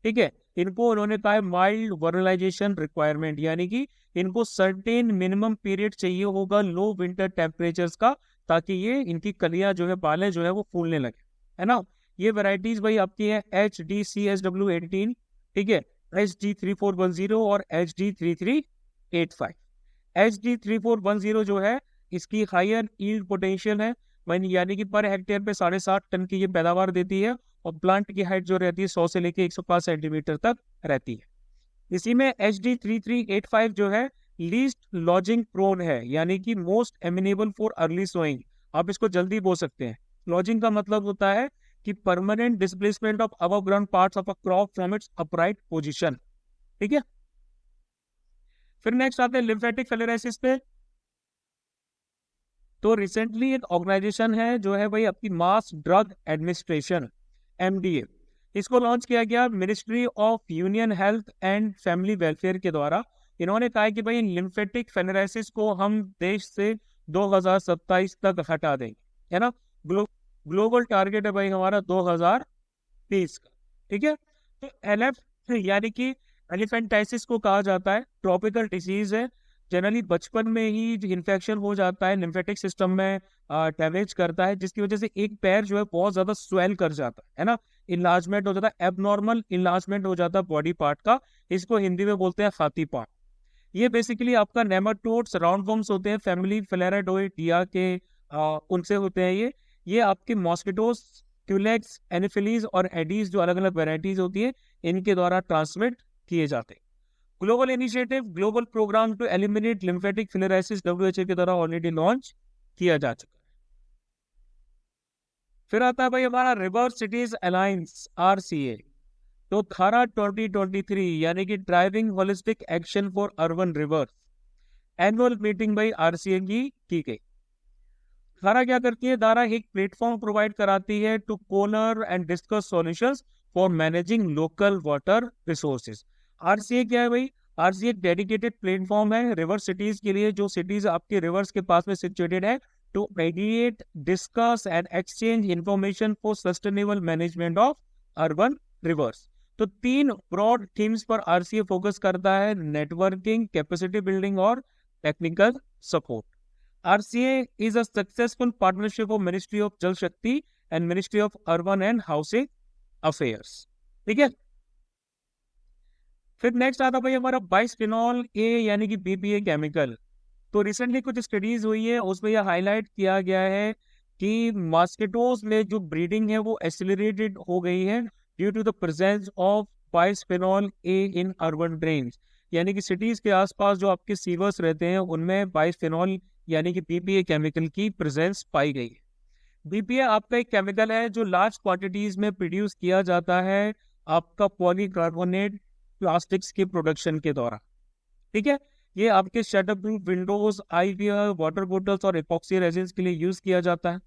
ठीक है। इनको उन्होंने कहा है माइल्ड वर्नलाइजेशन रिक्वायरमेंट, यानी कि इनको सर्टेन मिनिमम पीरियड चाहिए होगा लो विंटर टेम्परेचर्स का, ताकि ये इनकी कलियां जो है, बालें जो है वो फूलने लगे, है ना। ये वैरायटीज भाई आपकी है HDCSW18, ठीक है, HD3410 और HD3385। HD3410 जो है, इसकी हायर ईल्ड पोटेंशियल है, यानी कि पर हेक्टेयर पे 7.5 टन की ये पैदावार देती है, और प्लांट की हाइट जो रहती है 100 से लेके 105 सेंटीमीटर तक रहती है। इसी में HD3385 जो है लीस्ट लॉजिंग प्रोन है, यानी कि most amenable for early sowing. आप इसको जल्दी बो सकते हैं। लॉजिंग का मतलब होता है कि permanent displacement of above ground parts of a crop from its upright position, ठीक है। फिर नेक्स्ट आते हैं लिम्फेटिक फिलरेसिस पे। तो रिसेंटली एक ऑर्गेनाइजेशन है जो है भाई आपकी मास ड्रग एडमिनिस्ट्रेशन, MDA, इसको लॉन्च किया गया ministry of union health and family welfare के द्वारा। इन्होंने कहा कि भाई लिम्फेटिक फेनेराइसिस को हम देश से 2027 तक हटा देंगे, है ना। ग्लोबल टारगेट है भाई हमारा 2030 का, ठीक है। तो LF यानी कि एलिफेंटाइसिस को कहा जाता है, ट्रॉपिकल डिसीज है। जनरली बचपन में ही इन्फेक्शन हो जाता है, लिम्फेटिक सिस्टम में डैमेज करता है, जिसकी वजह से एक पैर जो है बहुत ज्यादा स्वेल कर जाता है ना, इनलार्जमेंट हो जाता है, एबनॉर्मल इनलार्जमेंट हो जाता है बॉडी पार्ट का। इसको हिंदी में बोलते हैं हाथी पार्ट। ये बेसिकली आपका नेमाटोड्स, राउंडवॉर्म्स होते हैं, फैमिली फ्लेराडोइडिया के उनसे होते हैं ये आपके मॉस्किटोस, क्यूलेक्स, एनोफिलीज और एडीज जो अलग अलग वेराइटीज होती है, इनके द्वारा ट्रांसमिट किए जाते हैं। Global initiative, global programme to eliminate lymphatic filariasis WHO के द्वारा ऑलरेडी लॉन्च किया जा चुका है। फिर आता है भाई हमारा रिवर सिटीज अलायंस RCA। तो खारा 2023 यानी कि driving holistic action for urban reverse annual meeting भाई RCA की गई। खारा क्या करती है, दारा एक प्लेटफॉर्म प्रोवाइड कराती है टू कोलर and discuss solutions for managing local water resources. RCA क्या है भाई, RCA एक डेडिकेटेड प्लेटफॉर्म है रिवर सिटीज के लिए, जो सिटीज आपके रिवर्स के पास में सिचुएटेड है, to ideate, discuss and exchange information for sustainable management of urban rivers. तो 3 ब्रॉड थीम्स पर आरसीए फोकस करता है: नेटवर्किंग, कैपेसिटी बिल्डिंग और technical support. RCA is a successful partnership of ministry of जल शक्ति and ministry of urban and housing affairs. ठीक है. फिर नेक्स्ट आता भाई हमारा बाइस्फेनॉल ए यानी कि बीपीए केमिकल. तो रिसेंटली कुछ स्टडीज हुई है, उसमें यह हाईलाइट किया गया है कि मॉस्किटोज में जो ब्रीडिंग है वो एक्सेलरेटेड हो गई है due to the presence of bisphenol A in urban drains. यानी कि सिटीज के आसपास जो आपके सीवर्स रहते हैं उनमें बाइस्फेनॉल यानी कि बीपीए केमिकल की प्रेजेंस पाई गई है. बीपीए आपका एक केमिकल है जो लार्ज क्वांटिटीज में प्रोड्यूस किया जाता है आपका पॉलीकार्बोनेट प्लास्टिक्स के प्रोडक्शन के दौरान. ठीक है. ये आपके shutter proof Windows, IVR, water bottles और इपॉक्सी रेजिन्स के लिए यूज किया जाता है.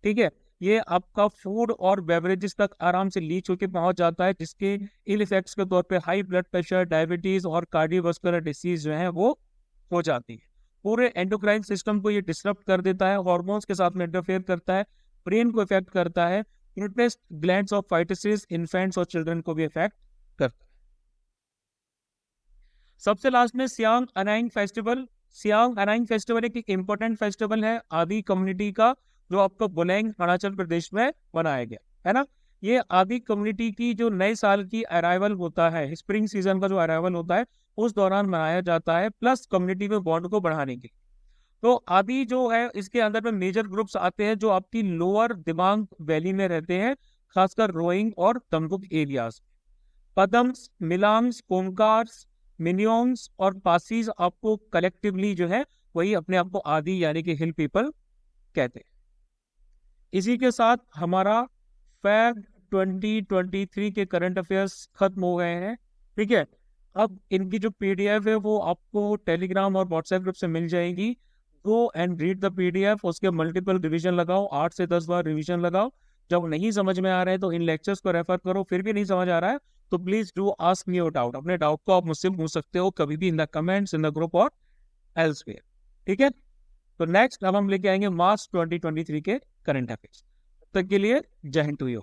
ठीक है. ये आपका फूड और बेवरेजेस तक आराम से लीच होकर पहुंच जाता है, जिसके इल इफेक्ट्स के तौर पे हाई ब्लड प्रेशर, डायबिटीज और कार्डियोवास्कुलर डिसीज जो है वो हो जाती है. पूरे एंडोक्राइन सिस्टम को ये डिसरप्ट कर देता है, हार्मोन्स के साथ में इंटरफेयर करता है, ब्रेन को इफेक्ट करता है, न्यूट्रिएंट ग्लैंड्स ऑफ फाइटोसिस इन्फेंट्स और चिल्ड्रन को भी इफेक्ट करता है. सबसे लास्ट में सियांग अनाइंग फेस्टिवल. सियांग अनाइंग फेस्टिवल एक इंपॉर्टेंट फेस्टिवल है आदि कम्युनिटी का, जो आपको बुलैंग अरुणाचल प्रदेश में मनाया गया है ना. ये आदि कम्युनिटी की जो नए साल की अराइवल होता है, स्प्रिंग सीजन का जो अराइवल होता है उस दौरान मनाया जाता है, प्लस कम्युनिटी में बॉन्ड को बढ़ाने के लिए. तो आदि जो है इसके अंदर में मेजर ग्रुप्स आते हैं जो आपकी लोअर दिबांग वैली में रहते हैं, खासकर रोइंग और तमकुक एरियाज. पदम्स, मिलाम्स, कोमकार्स, मिनियोंग्स और पासीज आपको कलेक्टिवली जो है वही अपने आप को आदि यानी कि हिल पीपल कहते हैं. इसी के साथ हमारा फैब 2023 के करंट अफेयर्स खत्म हो गए हैं. ठीक है. अब इनकी जो पीडीएफ है वो आपको टेलीग्राम और व्हाट्सएप ग्रुप से मिल जाएगी. Go and read the PDF, उसके मल्टीपल रिवीजन लगाओ, 8 से 10 बार रिवीजन लगाओ. जब नहीं समझ में आ रहा है तो इन लेक्चर्स को रेफर करो. फिर भी नहीं समझ आ रहा है तो please do ask me your doubt. अपने डाउट को आप मुझसे पूछ सकते हो कभी भी in the comments, in the group और एल्सवेयर. ठीक है. तो नेक्स्ट अब हम लेके आएंगे मार्च 2023 के करंट अफेयर्स. तब तक के लिए जय हिंद टू यू.